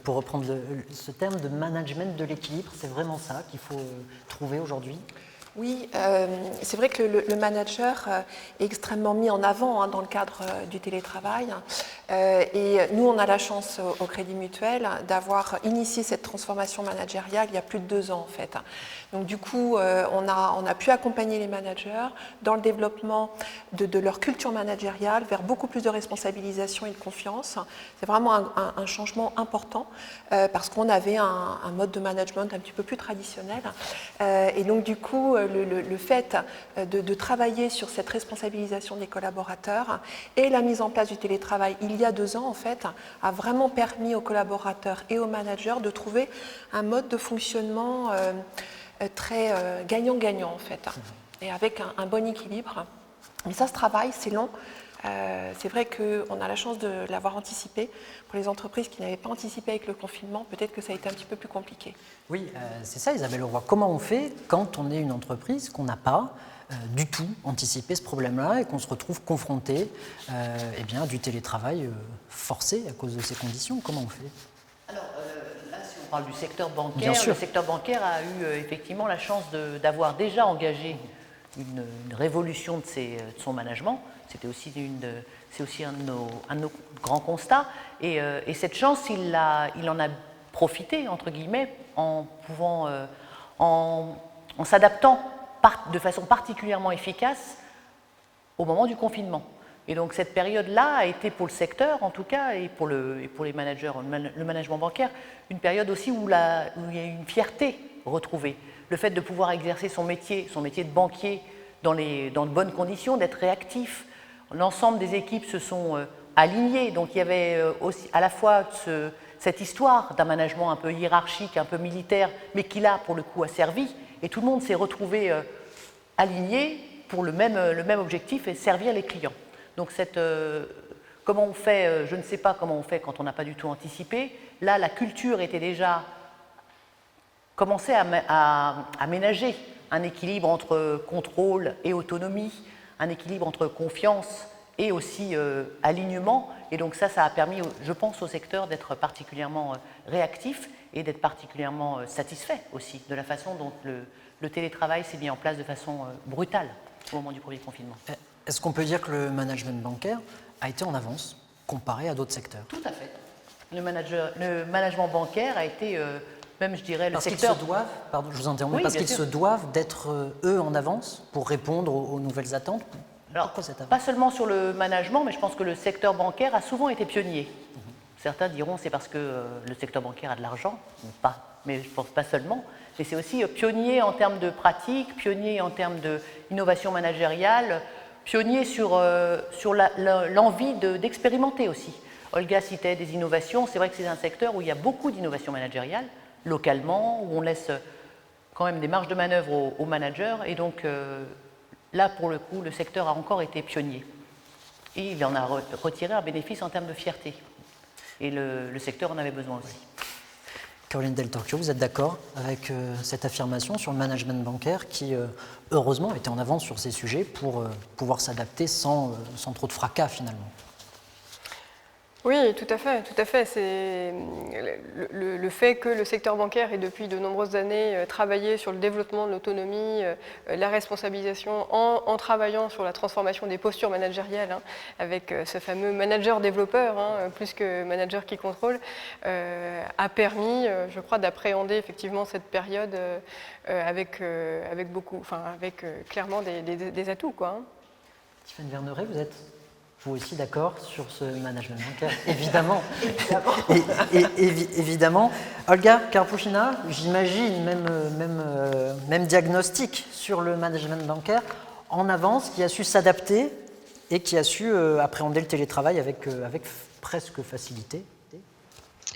pour reprendre ce terme de management de l'équilibre, c'est vraiment ça qu'il faut trouver aujourd'hui? Oui, c'est vrai que le manager est extrêmement mis en avant hein, dans le cadre du télétravail. Et nous, on a la chance au Crédit Mutuel d'avoir initié cette transformation managériale il y a plus de 2 ans en fait. Donc du coup, on a pu accompagner les managers dans le développement de leur culture managériale vers beaucoup plus de responsabilisation et de confiance. C'est vraiment un changement important parce qu'on avait un mode de management un petit peu plus traditionnel. Et donc du coup, le fait de travailler sur cette responsabilisation des collaborateurs et la mise en place du télétravail il y a 2 ans en fait a vraiment permis aux collaborateurs et aux managers de trouver un mode de fonctionnement très gagnant-gagnant en fait, et avec un bon équilibre. Mais ça se travaille, c'est long. C'est vrai qu'on a la chance de l'avoir anticipé. Pour les entreprises qui n'avaient pas anticipé avec le confinement, peut-être que ça a été un petit peu plus compliqué. Oui, c'est ça Isabelle Leroy. Comment on fait quand on est une entreprise qu'on n'a pas du tout anticipé ce problème-là et qu'on se retrouve confronté eh bien, à du télétravail forcé à cause de ces conditions? Comment on fait? Alors là, si on parle du secteur bancaire, le secteur bancaire a eu effectivement la chance d'avoir déjà engagé une révolution de son management. C'était aussi c'est aussi un de nos grands constats. Et cette chance, il en a profité, entre guillemets, en s'adaptant de façon particulièrement efficace au moment du confinement. Et donc cette période-là a été pour le secteur, en tout cas, et pour les managers, le management bancaire, une période aussi où il y a une fierté retrouvée. Le fait de pouvoir exercer son métier de banquier dans de bonnes conditions, d'être réactif. L'ensemble des équipes se sont alignées, donc il y avait aussi à la fois cette histoire d'un management un peu hiérarchique, un peu militaire, mais qui là, pour le coup, a servi, et tout le monde s'est retrouvé aligné pour le même objectif, et servir les clients. Donc comment on fait, je ne sais pas comment on fait quand on n'a pas du tout anticipé. Là, la culture était déjà commençait à ménager un équilibre entre contrôle et autonomie, un équilibre entre confiance et aussi alignement. Et donc ça a permis, je pense, au secteur d'être particulièrement réactif et d'être particulièrement satisfait aussi de la façon dont le télétravail s'est mis en place de façon brutale au moment du premier confinement. Est-ce qu'on peut dire que le management bancaire a été en avance comparé à d'autres secteurs? Tout à fait. Le management bancaire a été, même je dirais, le secteur... Parce qu'ils se doivent, pardon, je vous interromps, oui, parce qu'ils se doivent d'être eux en avance pour répondre aux nouvelles attentes? Alors, pas seulement sur le management, mais je pense que le secteur bancaire a souvent été pionnier. Certains diront c'est parce que le secteur bancaire a de l'argent, pas, mais je ne pense pas seulement. Mais c'est aussi pionnier en termes de pratique, pionnier en termes d'innovation managériale, pionnier sur l'envie d'expérimenter aussi. Olga citait des innovations, c'est vrai que c'est un secteur où il y a beaucoup d'innovation managériale, localement, où on laisse quand même des marges de manœuvre aux managers, et donc là, pour le coup, le secteur a encore été pionnier. Et il en a retiré un bénéfice en termes de fierté. Et le secteur en avait besoin aussi. Caroline Del Torchio, vous êtes d'accord avec cette affirmation sur le management bancaire qui, heureusement, était en avance sur ces sujets pour pouvoir s'adapter sans trop de fracas, finalement? Oui, tout à fait, tout à fait. C'est le fait que le secteur bancaire ait depuis de nombreuses années travaillé sur le développement de l'autonomie, la responsabilisation en travaillant sur la transformation des postures managériales, hein, avec ce fameux manager-développeur, hein, plus que manager qui contrôle, a permis, je crois, d'appréhender effectivement cette période avec clairement des atouts, quoi. Tiffaine Verneret, vous êtes Vous aussi d'accord sur ce management bancaire? Évidemment. Évidemment. Olga Karpushina, j'imagine même diagnostic sur le management bancaire en avance, qui a su s'adapter et qui a su appréhender le télétravail avec presque facilité.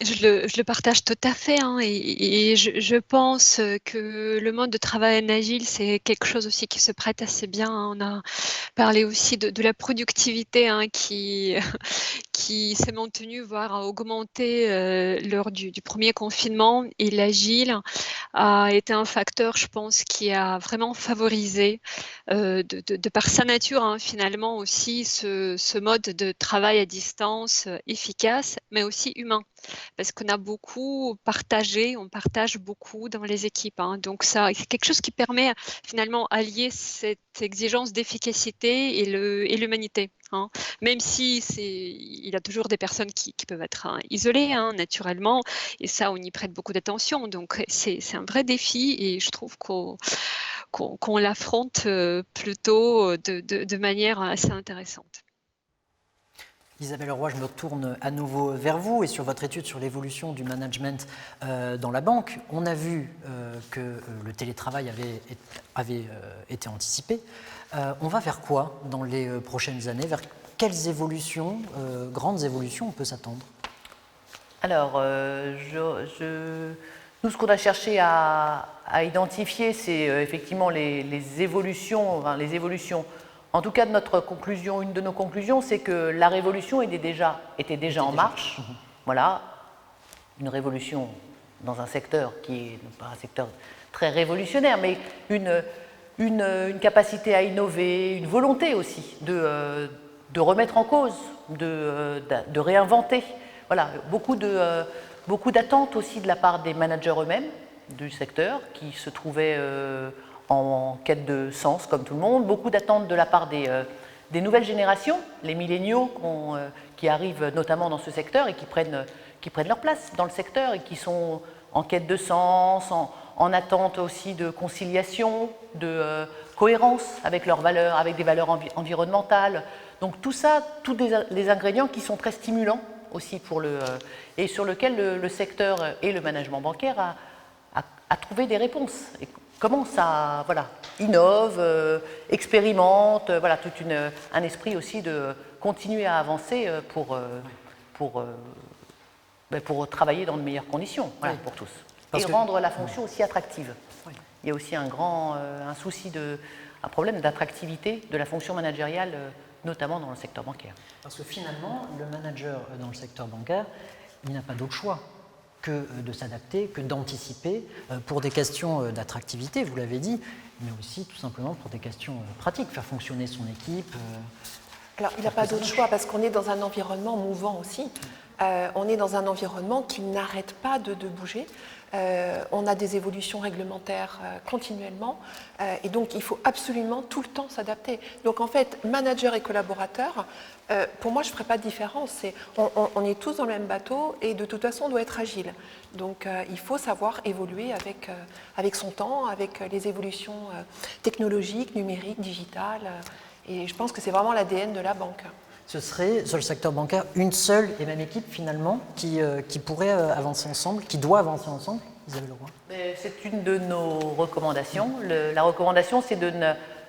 Je le partage tout à fait, hein, et je pense que le mode de travail en agile, c'est quelque chose aussi qui se prête assez bien. On a parlé aussi de la productivité, hein, qui s'est maintenue, voire a augmenté lors du premier confinement. Et l'agile a été un facteur, je pense, qui a vraiment favorisé, de par sa nature, hein, finalement aussi, ce mode de travail à distance efficace, mais aussi humain. Parce qu'on a beaucoup partagé, on partage beaucoup dans les équipes. Hein. Donc, ça, c'est quelque chose qui permet finalement allier cette exigence d'efficacité et l'humanité. Hein. Même si il y a toujours des personnes qui peuvent être isolées, hein, naturellement, et ça, on y prête beaucoup d'attention. Donc, c'est un vrai défi et je trouve qu'on l'affronte plutôt de manière assez intéressante. Isabelle Roy, je me retourne à nouveau vers vous et sur votre étude sur l'évolution du management dans la banque. On a vu que le télétravail avait été anticipé. On va vers quoi dans les prochaines années? Vers quelles évolutions, grandes évolutions, on peut s'attendre? Alors, nous, ce qu'on a cherché à identifier, c'est effectivement les évolutions, en tout cas, une de nos conclusions, c'est que la révolution était déjà en marche. Voilà, une révolution dans un secteur qui n'est pas un secteur très révolutionnaire, mais une capacité à innover, une volonté aussi de remettre en cause, de réinventer. Voilà, beaucoup d'attentes aussi de la part des managers eux-mêmes du secteur qui se trouvaient en quête de sens, comme tout le monde, beaucoup d'attentes de la part des nouvelles générations, les milléniaux qui arrivent notamment dans ce secteur et qui prennent leur place dans le secteur et qui sont en quête de sens, en attente aussi de conciliation, de cohérence avec leurs valeurs, avec des valeurs environnementales. Donc tout ça, tous les ingrédients qui sont très stimulants aussi et sur lequel le secteur et le management bancaire a trouvé des réponses. Et comment ça innove, expérimente, voilà, tout un esprit aussi de continuer à avancer pour travailler dans de meilleures conditions, voilà, pour tous. Et rendre la fonction aussi attractive. Oui. Il y a aussi un problème d'attractivité de la fonction managériale, notamment dans le secteur bancaire. Parce que finalement, le manager dans le secteur bancaire, il n'a pas d'autre choix que de s'adapter, que d'anticiper pour des questions d'attractivité, vous l'avez dit, mais aussi tout simplement pour des questions pratiques, faire fonctionner son équipe. Alors, il n'a pas d'autre choix parce qu'on est dans un environnement mouvant aussi. On est dans un environnement qui n'arrête pas de bouger. On a des évolutions réglementaires continuellement et donc il faut absolument tout le temps s'adapter. Donc en fait, manager et collaborateur, pour moi je ne ferai pas de différence. On est tous dans le même bateau et de toute façon on doit être agile. Donc il faut savoir évoluer avec son temps, avec les évolutions technologiques, numériques, digitales. Et je pense que c'est vraiment l'ADN de la banque. Ce serait, sur le secteur bancaire, une seule et même équipe, finalement, qui pourrait avancer ensemble, qui doit avancer ensemble, Isabelle Roy? C'est une de nos recommandations. La recommandation, c'est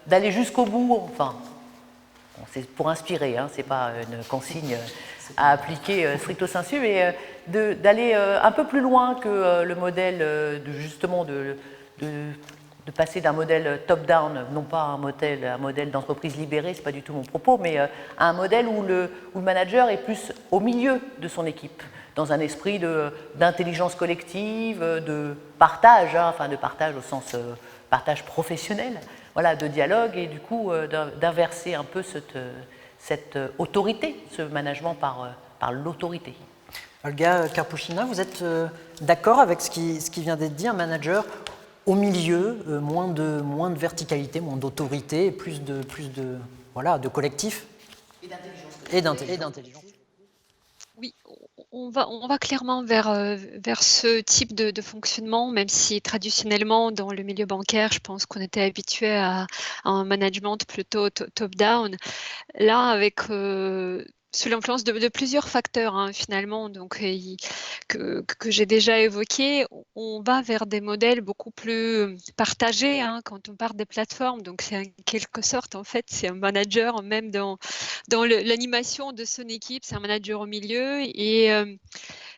d'aller jusqu'au bout, enfin, c'est pour inspirer, hein, ce n'est pas une consigne à appliquer stricto sensu, mais d'aller un peu plus loin que le modèle de passer d'un modèle top-down, non pas un modèle d'entreprise libérée, ce n'est pas du tout mon propos, mais à un modèle où le manager est plus au milieu de son équipe, dans un esprit d'intelligence collective, de partage, hein, enfin de partage au sens partage professionnel, voilà, de dialogue, et du coup d'inverser un peu cette autorité, ce management par l'autorité. Olga Karpushina, vous êtes d'accord avec ce qui vient d'être dit, un manager au milieu, moins de verticalité, moins d'autorité, plus de collectif et d'intelligence. Oui, On va clairement vers ce type de fonctionnement, même si traditionnellement, dans le milieu bancaire, je pense qu'on était habitué à un management plutôt top-down. Là, avec sous l'influence de plusieurs facteurs, hein, finalement, donc, que j'ai déjà évoqués, on va vers des modèles beaucoup plus partagés, hein, quand on parle des plateformes. Donc, c'est en quelque sorte, en fait, c'est un manager, même dans l'animation de son équipe, c'est un manager au milieu, et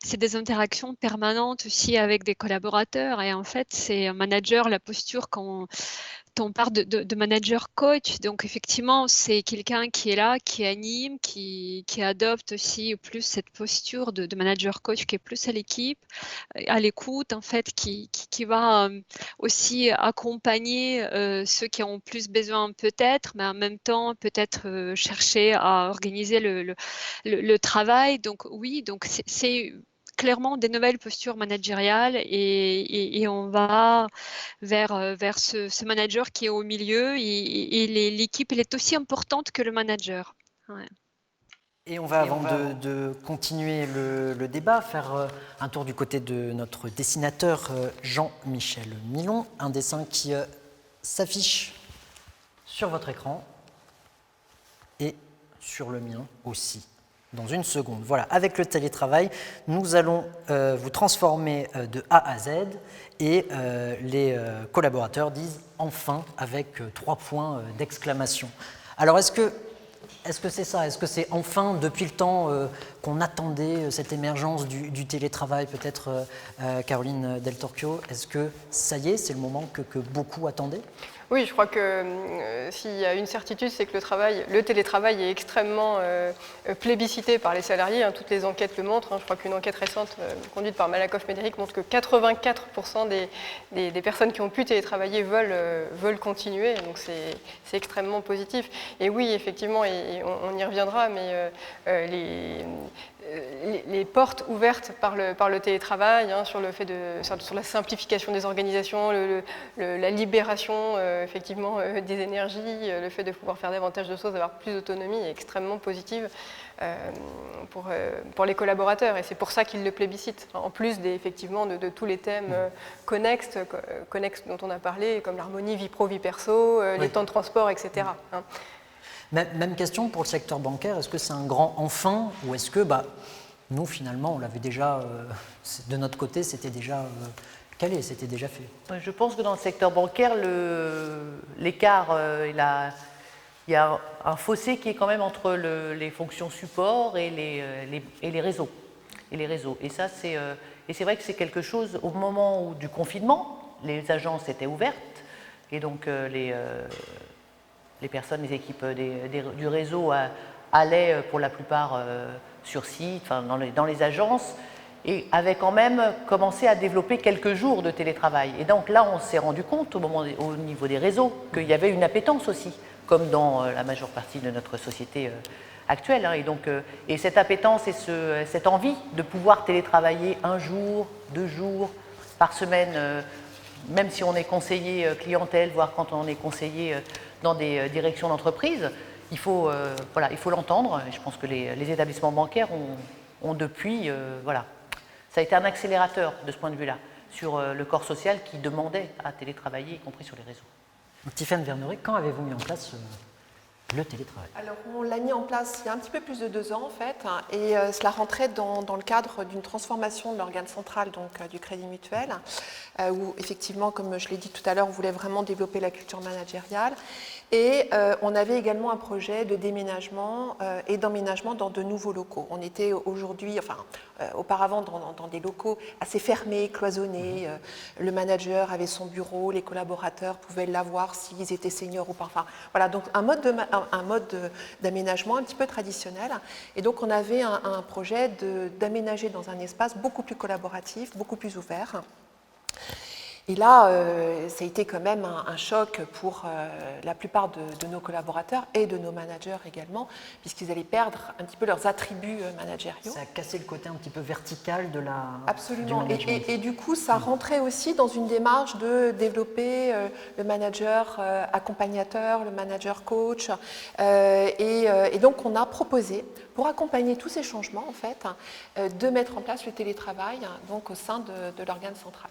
c'est des interactions permanentes aussi avec des collaborateurs. Et en fait, c'est un manager, la posture quand on parle de manager coach, donc effectivement, c'est quelqu'un qui est là, qui anime, qui adopte aussi plus cette posture de manager coach, qui est plus à l'équipe, à l'écoute, en fait, qui va aussi accompagner ceux qui ont plus besoin peut-être, mais en même temps, peut-être chercher à organiser le travail. Donc oui, donc c'est clairement des nouvelles postures managériales et on va vers ce manager qui est au milieu et l'équipe, elle est aussi importante que le manager. Ouais. Et on va, avant de continuer le débat, faire un tour du côté de notre dessinateur Jean-Michel Milon, un dessin qui s'affiche sur votre écran et sur le mien aussi. Dans une seconde. Voilà, avec le télétravail, nous allons vous transformer de A à Z et les collaborateurs disent « enfin » avec 3 points d'exclamation. Alors, est-ce que c'est ça? Est-ce que c'est enfin, depuis le temps qu'on attendait cette émergence du télétravail, peut-être Caroline Del Torchio, est-ce que ça y est, c'est le moment que beaucoup attendaient? Oui, je crois que s'il y a une certitude, c'est que le télétravail est extrêmement plébiscité par les salariés. Hein, toutes les enquêtes le montrent. Hein, je crois qu'une enquête récente conduite par Malakoff Médéric montre que 84% des personnes qui ont pu télétravailler veulent continuer. Donc c'est extrêmement positif. Et oui, effectivement, et on y reviendra, mais les portes ouvertes par le télétravail, hein, sur la simplification des organisations, la libération effectivement des énergies, le fait de pouvoir faire davantage de choses, d'avoir plus d'autonomie est extrêmement positive pour les collaborateurs, et c'est pour ça qu'ils le plébiscitent, en plus effectivement de tous les thèmes connexes dont on a parlé, comme l'harmonie vie pro, vie perso, les temps de transport, etc. Hein. Même question pour le secteur bancaire, est-ce que c'est un grand enfin, ou est-ce que nous finalement on l'avait déjà, de notre côté c'était déjà calé, c'était déjà fait? Je pense que dans le secteur bancaire, l'écart, il y a un fossé qui est quand même entre les fonctions support et les réseaux. Et ça, c'est vrai que c'est quelque chose, au moment du confinement, les agences étaient ouvertes, et donc les personnes, les équipes du réseau allaient pour la plupart sur site, enfin, dans les agences, et avaient quand même commencé à développer quelques jours de télétravail. Et donc là, on s'est rendu compte au niveau des réseaux qu'il y avait une appétence aussi, comme dans la majeure partie de notre société actuelle. Hein. Et cette appétence et cette envie de pouvoir télétravailler 1 jour, 2 jours par semaine, même si on est conseiller clientèle, voire quand on est conseiller dans des directions d'entreprise, il faut l'entendre. Je pense que les établissements bancaires ont depuis, ça a été un accélérateur de ce point de vue-là, sur le corps social qui demandait à télétravailler, y compris sur les réseaux. Tiffaine Verneret, quand avez-vous mis en place le télétravail? Alors, on l'a mis en place il y a un petit peu plus de 2 ans, en fait, et cela rentrait dans le cadre d'une transformation de l'organe central, donc du Crédit Mutuel, où, effectivement, comme je l'ai dit tout à l'heure, on voulait vraiment développer la culture managériale. Et on avait également un projet de déménagement et d'emménagement dans de nouveaux locaux. On était auparavant dans des locaux assez fermés, cloisonnés. Le manager avait son bureau, les collaborateurs pouvaient l'avoir s'ils étaient seniors ou pas. Enfin, voilà, donc un mode d'aménagement un petit peu traditionnel. Et donc on avait un projet d'aménager dans un espace beaucoup plus collaboratif, beaucoup plus ouvert. Et là, ça a été quand même un choc pour la plupart de nos collaborateurs et de nos managers également, puisqu'ils allaient perdre un petit peu leurs attributs managériaux. Ça a cassé le côté un petit peu vertical de la... Absolument. Du management. Et du coup, ça rentrait aussi dans une démarche de développer le manager accompagnateur, le manager coach. Et donc, on a proposé, pour accompagner tous ces changements, en fait, de mettre en place le télétravail donc, au sein de l'organe central.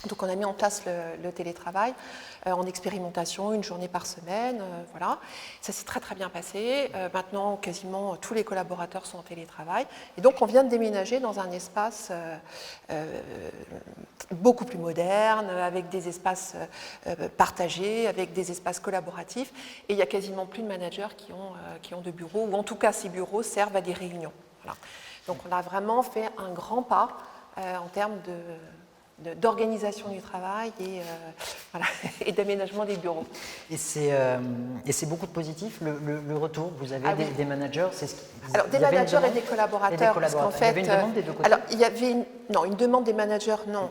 Donc on a mis en place le télétravail en expérimentation, 1 journée par semaine, voilà. Ça s'est très très bien passé. Maintenant, quasiment tous les collaborateurs sont en télétravail. Et donc on vient de déménager dans un espace beaucoup plus moderne, avec des espaces partagés, avec des espaces collaboratifs. Et il n'y a quasiment plus de managers qui ont de bureaux, ou en tout cas ces bureaux servent à des réunions. Voilà. Donc on a vraiment fait un grand pas en termes d'organisation du travail voilà, et d'aménagement des bureaux. Et c'est beaucoup de positif, le retour. Vous avez des managers, alors, des managers et des collaborateurs. Parce qu'en fait, il y avait une demande des deux côtés. Alors, il y avait une demande des managers, non.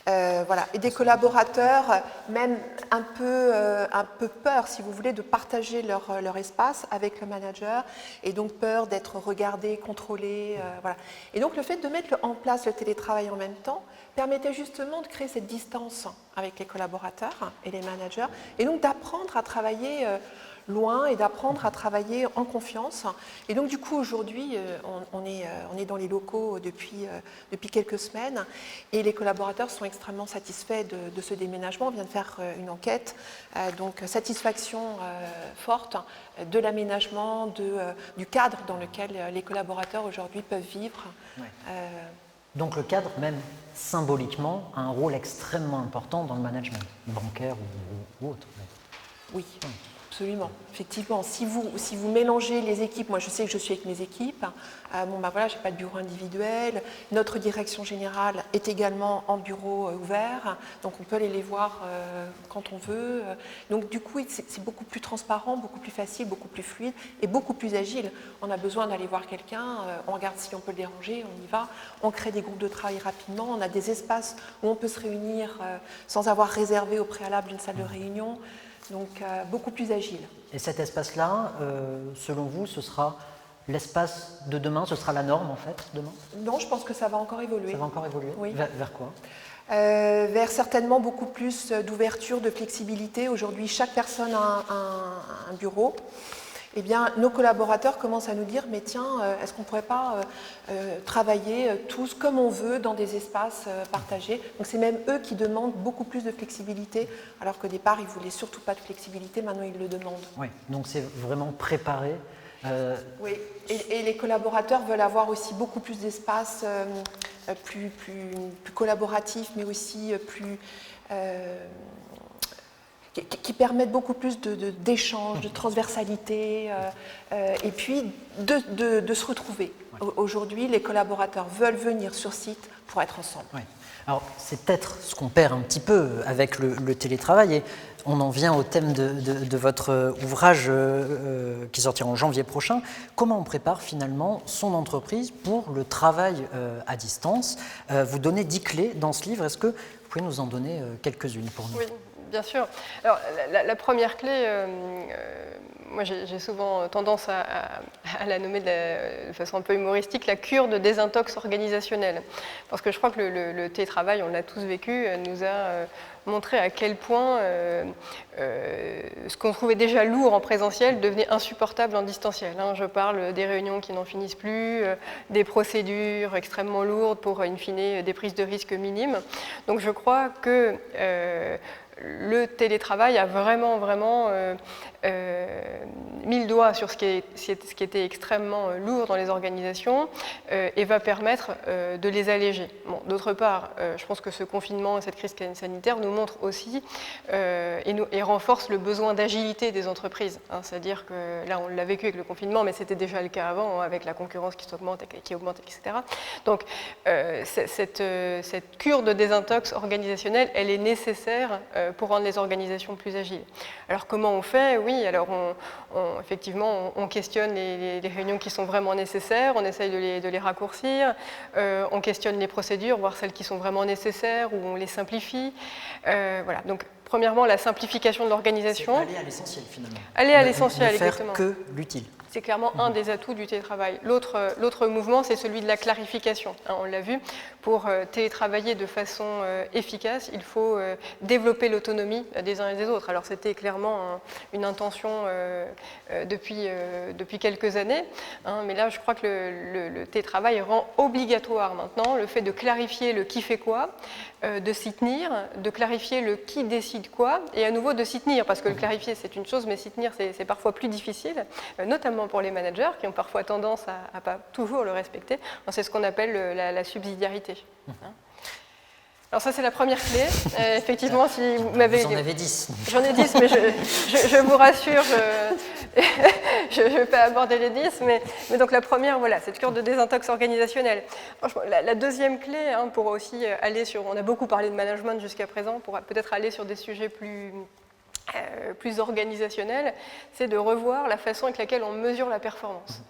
Voilà. Et des collaborateurs, même un peu peur, si vous voulez, de partager leur espace avec le manager, et donc peur d'être regardé, contrôlé. Voilà. Et donc le fait de mettre en place le télétravail en même temps permettait justement de créer cette distance avec les collaborateurs et les managers, et donc d'apprendre à travailler loin et d'apprendre à travailler en confiance. Et donc du coup aujourd'hui on est dans les locaux depuis quelques semaines, et les collaborateurs sont extrêmement satisfaits de ce déménagement. On vient de faire une enquête, donc satisfaction forte de l'aménagement, du cadre dans lequel les collaborateurs aujourd'hui peuvent vivre. Ouais. Donc le cadre, même symboliquement, a un rôle extrêmement important dans le management, bancaire ou autre. Oui. Absolument, effectivement. Si vous mélangez les équipes, moi je sais que je suis avec mes équipes, voilà, je n'ai pas de bureau individuel, notre direction générale est également en bureau ouvert, donc on peut aller les voir quand on veut. Donc du coup, c'est beaucoup plus transparent, beaucoup plus facile, beaucoup plus fluide et beaucoup plus agile. On a besoin d'aller voir quelqu'un, on regarde si on peut le déranger, on y va, on crée des groupes de travail rapidement, on a des espaces où on peut se réunir sans avoir réservé au préalable une salle de réunion. Donc beaucoup plus agile. Et cet espace-là, selon vous, ce sera l'espace de demain, ce sera la norme en fait, demain? Non, je pense que ça va encore évoluer. Ça va encore évoluer? Oui. Vers quoi? Vers certainement beaucoup plus d'ouverture, de flexibilité. Aujourd'hui, chaque personne a un bureau. Eh bien, nos collaborateurs commencent à nous dire, mais tiens, est-ce qu'on ne pourrait pas travailler tous comme on veut dans des espaces partagés? Donc c'est même eux qui demandent beaucoup plus de flexibilité, alors qu'au départ, ils ne voulaient surtout pas de flexibilité, maintenant ils le demandent. Oui, donc c'est vraiment préparé. Oui, et les collaborateurs veulent avoir aussi beaucoup plus d'espace plus collaboratif, mais aussi plus... qui permettent beaucoup plus d'échanges, de transversalité, et puis de se retrouver. Aujourd'hui, les collaborateurs veulent venir sur site pour être ensemble. Oui. Alors, c'est peut-être ce qu'on perd un petit peu avec le télétravail, et on en vient au thème de votre ouvrage qui sortira en janvier prochain. Comment on prépare finalement son entreprise pour le travail à distance? Vous donnez 10 clés dans ce livre. Est-ce que vous pouvez nous en donner quelques-unes pour nous? Oui. Bien sûr. Alors, la première clé, moi j'ai souvent tendance à la nommer de façon un peu humoristique, la cure de désintox organisationnelle. Parce que je crois que le télétravail, on l'a tous vécu, nous a montré à quel point ce qu'on trouvait déjà lourd en présentiel devenait insupportable en distanciel. Je parle des réunions qui n'en finissent plus, des procédures extrêmement lourdes pour, in fine, des prises de risques minimes. Donc je crois que le télétravail a vraiment mis le doigt sur ce qui était extrêmement lourd dans les organisations et va permettre de les alléger. Bon, d'autre part, je pense que ce confinement et cette crise sanitaire nous montrent aussi et renforce le besoin d'agilité des entreprises. C'est-à-dire que là, on l'a vécu avec le confinement, mais c'était déjà le cas avant, avec la concurrence qui augmente, etc. Donc, cette cure de désintox organisationnelle, elle est nécessaire pour rendre les organisations plus agiles. Alors comment on fait? Oui, alors bon, effectivement, on questionne les réunions qui sont vraiment nécessaires, on essaye de les raccourcir, on questionne les procédures, voir celles qui sont vraiment nécessaires, ou on les simplifie. Voilà. Donc, premièrement, la simplification de l'organisation. C'est aller à l'essentiel, finalement. Aller à l'essentiel, exactement. exactement. Que l'utile. C'est clairement un des atouts du télétravail. L'autre mouvement, c'est celui de la clarification. On l'a vu, pour télétravailler de façon efficace, il faut développer l'autonomie des uns et des autres. Alors c'était clairement une intention depuis quelques années, mais là je crois que le télétravail rend obligatoire maintenant le fait de clarifier le qui fait quoi, de s'y tenir, de clarifier le qui décide quoi, et à nouveau de s'y tenir, parce que le clarifier c'est une chose, mais s'y tenir c'est parfois plus difficile, notamment pour les managers qui ont parfois tendance à pas toujours le respecter. C'est ce qu'on appelle la subsidiarité. Alors ça c'est la première clé. Effectivement, si vous m'avez... Vous en avez 10. J'en ai 10, mais je vous rassure, je ne vais pas aborder les 10, mais donc la première, voilà, cette cure de désintox organisationnelle. Franchement, la deuxième clé, pour aussi aller sur... On a beaucoup parlé de management jusqu'à présent, pour peut-être aller sur des sujets plus organisationnels, c'est de revoir la façon avec laquelle on mesure la performance.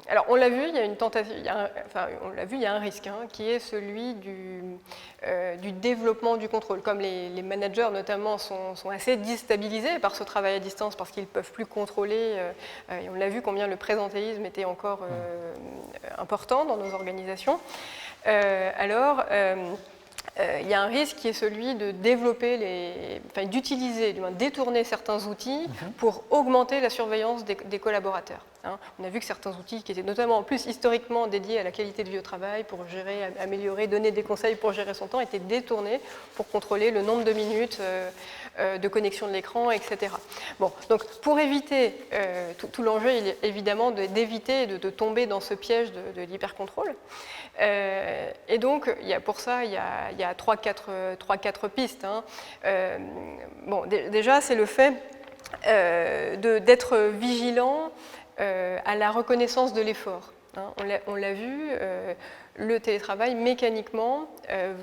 Alors on l'a vu, il y a une tentative, on l'a vu, il y a un risque qui est celui du développement du contrôle. Comme les managers notamment sont assez déstabilisés par ce travail à distance parce qu'ils ne peuvent plus contrôler, et on l'a vu combien le présentéisme était encore important dans nos organisations. Il y a un risque qui est celui de développer, d'utiliser, détourner certains outils pour augmenter la surveillance des collaborateurs. On a vu que certains outils qui étaient notamment en plus historiquement dédiés à la qualité de vie au travail, pour gérer, améliorer, donner des conseils pour gérer son temps, étaient détournés pour contrôler le nombre de minutes de connexion de l'écran, etc. Bon, donc pour éviter, tout l'enjeu est évidemment d'éviter de tomber dans ce piège de l'hypercontrôle. Et donc, pour ça, il y a 3-4 pistes. Bon, déjà, c'est le fait d'être vigilant à la reconnaissance de l'effort. On l'a vu, le télétravail, mécaniquement,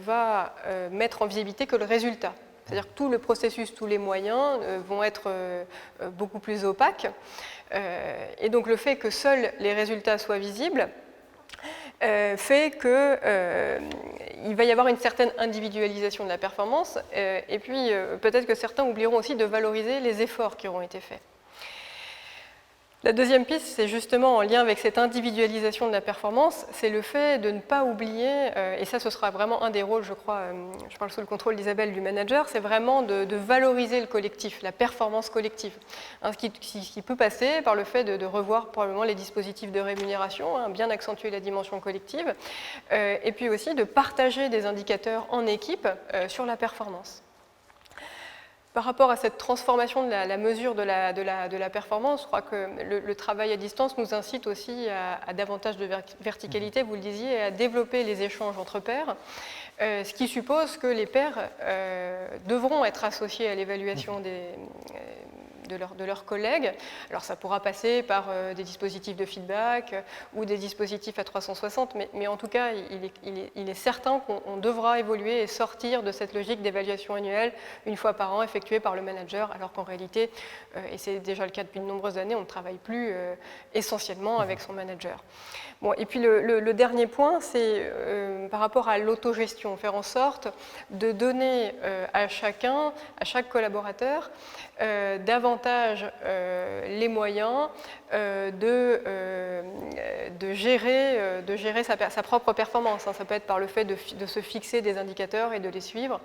va mettre en visibilité que le résultat. C'est-à-dire que tout le processus, tous les moyens vont être beaucoup plus opaques. Et donc, le fait que seuls les résultats soient visibles fait qu'il va y avoir une certaine individualisation de la performance, et puis peut-être que certains oublieront aussi de valoriser les efforts qui auront été faits. La deuxième piste, c'est justement en lien avec cette individualisation de la performance, c'est le fait de ne pas oublier, et ça ce sera vraiment un des rôles, je crois, je parle sous le contrôle d'Isabelle, du manager, c'est vraiment de valoriser le collectif, la performance collective. Ce qui peut passer par le fait de revoir probablement les dispositifs de rémunération, bien accentuer la dimension collective, et puis aussi de partager des indicateurs en équipe sur la performance. Par rapport à cette transformation de la mesure de la performance, je crois que le travail à distance nous incite aussi à davantage de verticalité, vous le disiez, et à développer les échanges entre pairs, ce qui suppose que les pairs devront être associés à l'évaluation de leurs collègues. Alors ça pourra passer par des dispositifs de feedback ou des dispositifs à 360, mais en tout cas, il est certain qu'on devra évoluer et sortir de cette logique d'évaluation annuelle une fois par an effectuée par le manager, alors qu'en réalité, et c'est déjà le cas depuis de nombreuses années, on ne travaille plus essentiellement avec son manager. Bon, et puis le dernier point, c'est par rapport à l'autogestion, faire en sorte de donner à chaque collaborateur davantage les moyens de gérer sa propre performance. Ça peut être par le fait de se fixer des indicateurs et de les suivre.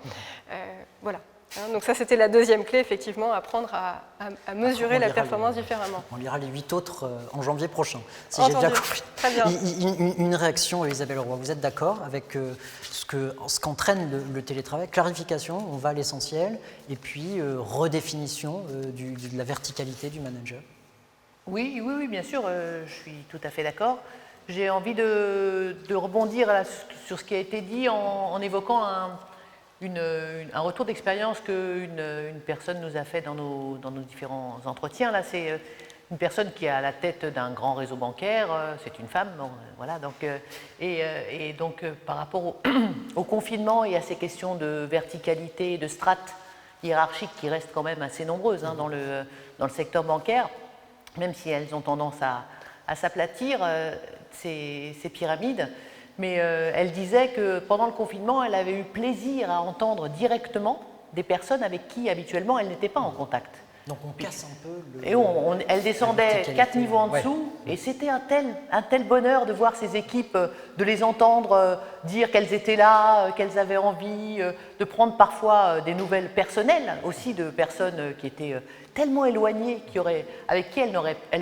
Voilà. Donc ça, c'était la deuxième clé, effectivement, apprendre à mesurer la performance différemment. On lira les 8 autres en janvier prochain, si j'ai bien compris. Très bien. Une réaction, Isabelle Roy, vous êtes d'accord avec ce qu'entraîne le télétravail? Clarification, on va à l'essentiel, et puis redéfinition de la verticalité du manager. Oui, bien sûr, je suis tout à fait d'accord. J'ai envie de rebondir sur ce qui a été dit en évoquant un retour d'expérience qu'une personne nous a fait dans nos différents entretiens. Là, c'est une personne qui est à la tête d'un grand réseau bancaire, c'est une femme, bon, voilà. Donc, donc par rapport au confinement et à ces questions de verticalité, de strates hiérarchiques qui restent quand même assez nombreuses dans le secteur bancaire, même si elles ont tendance à s'aplatir, ces pyramides. Mais elle disait que pendant le confinement, elle avait eu plaisir à entendre directement des personnes avec qui habituellement elle n'était pas en contact. Donc on casse un peu et elle descendait 4 niveaux en dessous, et c'était un tel bonheur de voir ces équipes, de les entendre dire qu'elles étaient là, qu'elles avaient envie, de prendre parfois des nouvelles personnelles, aussi de personnes qui étaient tellement éloignées, avec qui elle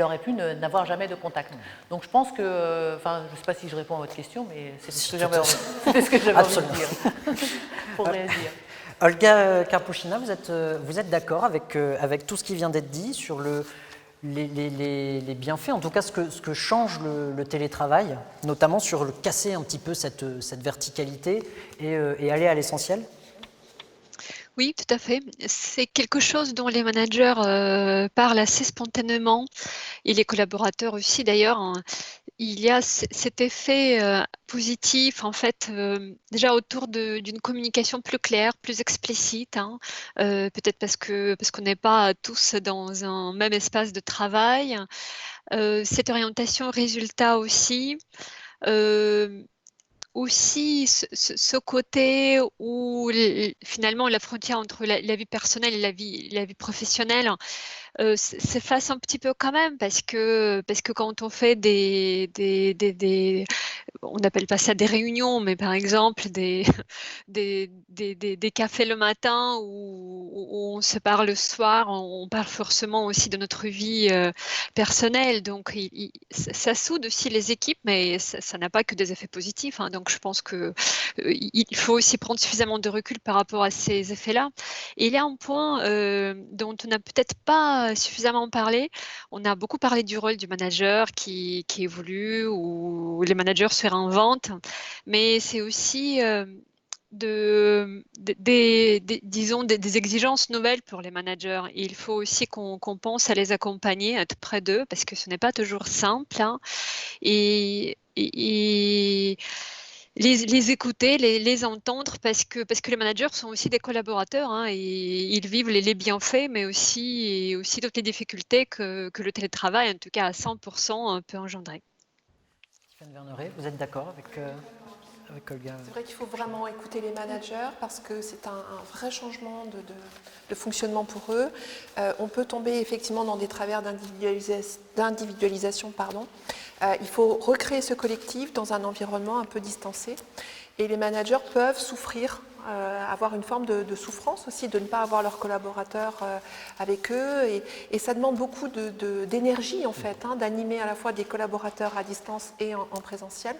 aurait pu n'avoir jamais de contact. Donc je pense que, enfin je ne sais pas si je réponds à votre question, mais c'était ce que j'avais envie de dire pour réagir. Olga Karpushina, vous êtes d'accord avec tout ce qui vient d'être dit sur les bienfaits, en tout cas ce que change le télétravail, notamment sur casser un petit peu cette verticalité et aller à l'essentiel? Oui, tout à fait. C'est quelque chose dont les managers parlent assez spontanément, et les collaborateurs aussi d'ailleurs. Il y a cet effet positif, en fait, déjà autour d'une communication plus claire, plus explicite, peut-être parce qu'on n'est pas tous dans un même espace de travail. Cette orientation résultat aussi. Aussi ce côté où finalement la frontière entre la vie personnelle et la vie professionnelle s'efface un petit peu quand même, parce que quand on fait on n'appelle pas ça des réunions, mais par exemple des cafés le matin où on se parle le soir, on parle forcément aussi de notre vie personnelle. Donc ça soude aussi les équipes, mais ça n'a pas que des effets positifs. Donc je pense qu'il faut aussi prendre suffisamment de recul par rapport à ces effets-là. Et il y a un point dont on n'a peut-être pas suffisamment parlé. On a beaucoup parlé du rôle du manager qui évolue, où les managers se réinventent, mais c'est aussi disons des exigences nouvelles pour les managers. Et il faut aussi qu'on pense à les accompagner, à être près d'eux, parce que ce n'est pas toujours simple. Et les écouter, les entendre, parce que les managers sont aussi des collaborateurs, et ils vivent les bienfaits, mais aussi toutes les difficultés que le télétravail, en tout cas à 100%, peut engendrer. Stéphane Verneret, vous êtes d'accord avec Olga? C'est vrai qu'il faut vraiment écouter les managers, parce que c'est un vrai changement de fonctionnement pour eux. On peut tomber effectivement dans des travers d'individualisation. Il faut recréer ce collectif dans un environnement un peu distancé. Et les managers peuvent souffrir, avoir une forme de souffrance aussi de ne pas avoir leurs collaborateurs avec eux. Et ça demande beaucoup d'énergie en fait, d'animer à la fois des collaborateurs à distance et en présentiel.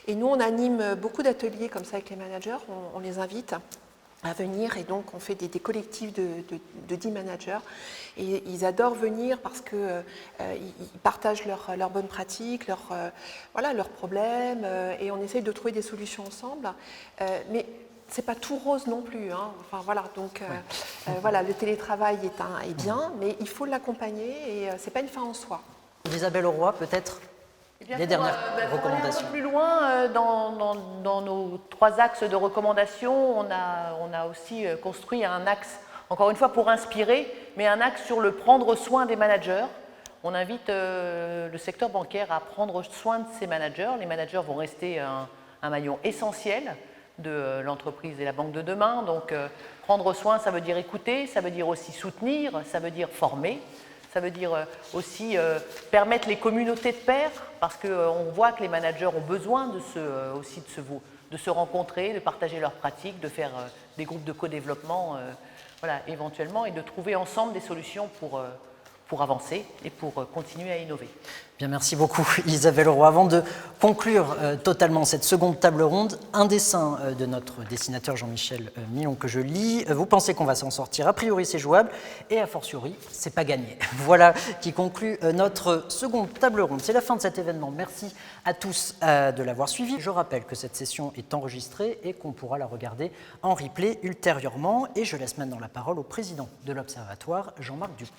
Et nous, on anime beaucoup d'ateliers comme ça avec les managers, on les invite à venir, et donc on fait des collectifs de 10 managers, et ils adorent venir parce qu'ils partagent leurs bonnes pratiques, leurs problèmes, et on essaye de trouver des solutions ensemble. Mais c'est pas tout rose non plus. Donc le télétravail est bien, mais il faut l'accompagner, et c'est pas une fin en soi. Isabelle Auroy, peut-être les dernières recommandations. Aller un peu plus loin, dans nos 3 axes de recommandation, on a aussi construit un axe, encore une fois pour inspirer, mais un axe sur le prendre soin des managers. On invite le secteur bancaire à prendre soin de ses managers. Les managers vont rester un maillon essentiel de l'entreprise et la banque de demain. Donc prendre soin, ça veut dire écouter, ça veut dire aussi soutenir, ça veut dire former. Ça veut dire aussi permettre les communautés de pairs, parce qu'on voit que les managers ont besoin de se rencontrer, de partager leurs pratiques, de faire des groupes de co-développement éventuellement, et de trouver ensemble des solutions pour avancer et pour continuer à innover. Bien, merci beaucoup Isabelle Auroy. Avant de conclure totalement cette seconde table ronde, un dessin de notre dessinateur Jean-Michel Milon que je lis. Vous pensez qu'on va s'en sortir? A priori c'est jouable, et a fortiori c'est pas gagné. Voilà qui conclut notre seconde table ronde. C'est la fin de cet événement. Merci à tous de l'avoir suivi. Je rappelle que cette session est enregistrée et qu'on pourra la regarder en replay ultérieurement. Et je laisse maintenant la parole au président de l'Observatoire, Jean-Marc Dupont.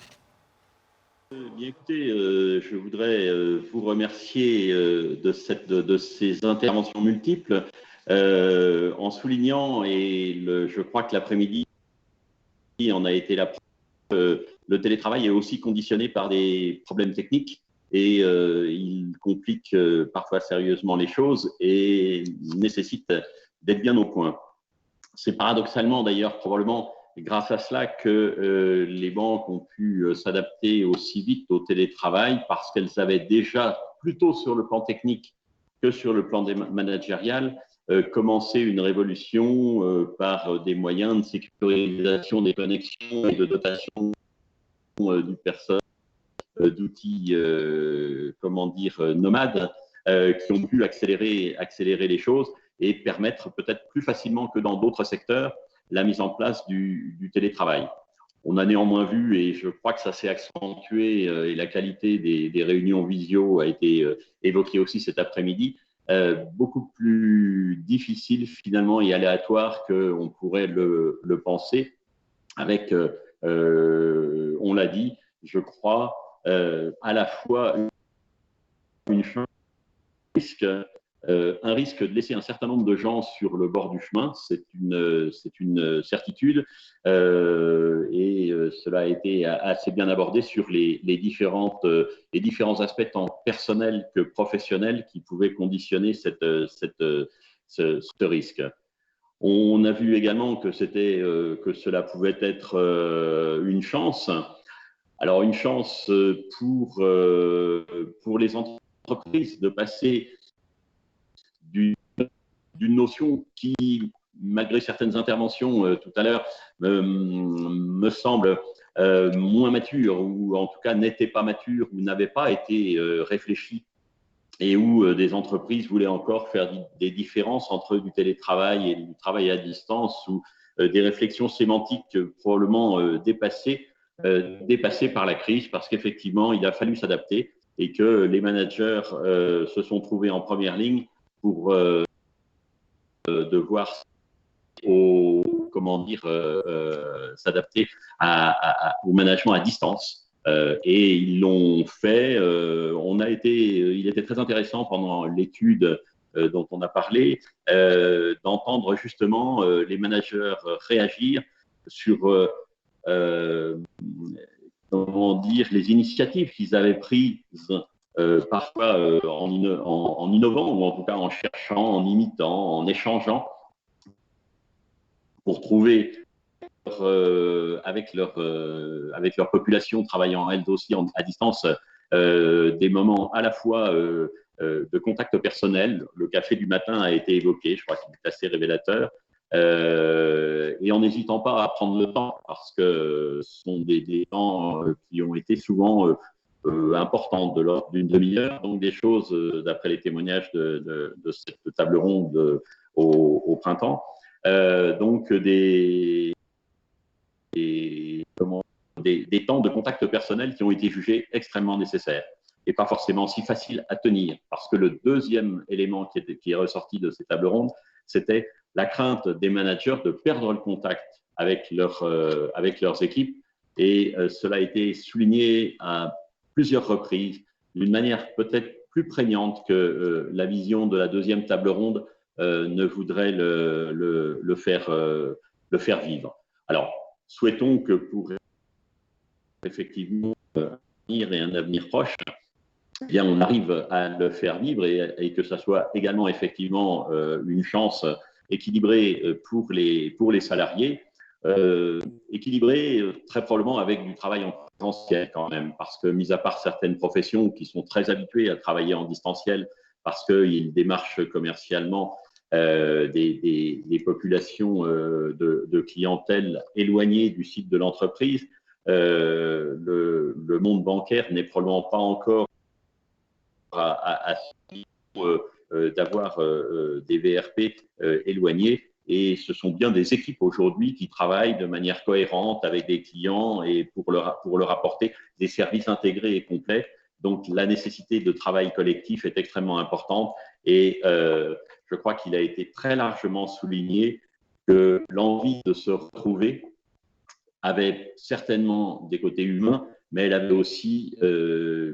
Bien, écoutez, je voudrais vous remercier de ces interventions multiples en soulignant, et je crois que l'après-midi en a été la preuve. Le télétravail est aussi conditionné par des problèmes techniques et il complique parfois sérieusement les choses et nécessite d'être bien au point. C'est paradoxalement d'ailleurs probablement grâce à cela que les banques ont pu s'adapter aussi vite au télétravail parce qu'elles avaient déjà, plutôt sur le plan technique que sur le plan managérial, commencé une révolution par des moyens de sécurisation des connexions et de dotation du personnel d'outils, nomades, qui ont pu accélérer les choses et permettre peut-être plus facilement que dans d'autres secteurs la mise en place du télétravail. On a néanmoins vu, et je crois que ça s'est accentué, et la qualité des réunions visio a été évoquée aussi cet après-midi, beaucoup plus difficile finalement et aléatoire qu'on pourrait le penser, avec, on l'a dit, je crois, à la fois un risque de laisser un certain nombre de gens sur le bord du chemin, c'est une certitude, et cela a été assez bien abordé sur les différents aspects tant personnels que professionnels qui pouvaient conditionner ce risque. On a vu également que cela pouvait être une chance. Alors une chance pour les entreprises de passer d'une notion qui, malgré certaines interventions tout à l'heure, me semble moins mature, ou en tout cas n'était pas mature, ou n'avait pas été réfléchie, et où des entreprises voulaient encore faire des différences entre du télétravail et du travail à distance, ou des réflexions sémantiques probablement dépassées par la crise, parce qu'effectivement, il a fallu s'adapter et que les managers se sont trouvés en première ligne pour devoir s'adapter au management à distance. Et ils l'ont fait. Il était très intéressant pendant l'étude dont on a parlé d'entendre justement les managers réagir sur les initiatives qu'ils avaient prises parfois en innovant, ou en tout cas en cherchant, en imitant, en échangeant, pour trouver avec leur population travaillant elles aussi à distance des moments à la fois de contact personnel. Le café du matin a été évoqué, je crois qu'il est assez révélateur, et en n'hésitant pas à prendre le temps, parce que ce sont des temps qui ont été souvent importantes, de l'ordre d'une demi-heure, donc des choses, d'après les témoignages de cette table ronde au printemps, donc des temps de contact personnel qui ont été jugés extrêmement nécessaires et pas forcément si faciles à tenir, parce que le deuxième élément qui est ressorti de ces tables rondes, c'était la crainte des managers de perdre le contact avec leurs équipes, et cela a été souligné à plusieurs reprises d'une manière peut-être plus prégnante que la vision de la deuxième table ronde ne voudrait le faire vivre. Alors, souhaitons que pour effectivement un avenir proche, eh bien, on arrive à le faire vivre et que ça soit également effectivement une chance équilibrée pour les salariés, équilibrée très probablement avec du travail en présentiel quand même, parce que mis à part certaines professions qui sont très habituées à travailler en distanciel parce qu'ils démarchent commercialement des populations de clientèle éloignées du site de l'entreprise, le monde bancaire n'est probablement pas encore à d'avoir des VRP éloignés, et ce sont bien des équipes aujourd'hui qui travaillent de manière cohérente avec des clients et pour leur apporter des services intégrés et complets. Donc la nécessité de travail collectif est extrêmement importante, et je crois qu'il a été très largement souligné que l'envie de se retrouver avait certainement des côtés humains, mais elle avait aussi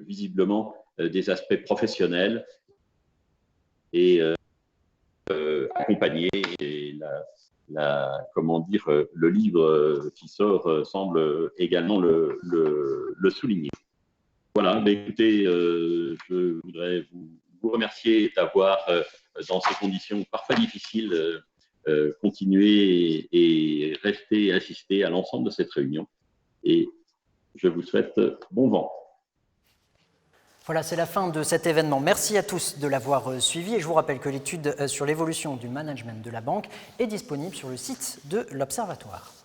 visiblement des aspects professionnels, et accompagner le livre qui sort semble également le souligner. Voilà, mais écoutez, je voudrais vous remercier d'avoir, dans ces conditions parfois difficiles, continué et resté assisté à l'ensemble de cette réunion. Et je vous souhaite bon vent. Voilà, c'est la fin de cet événement. Merci à tous de l'avoir suivi et je vous rappelle que l'étude sur l'évolution du management de la banque est disponible sur le site de l'Observatoire.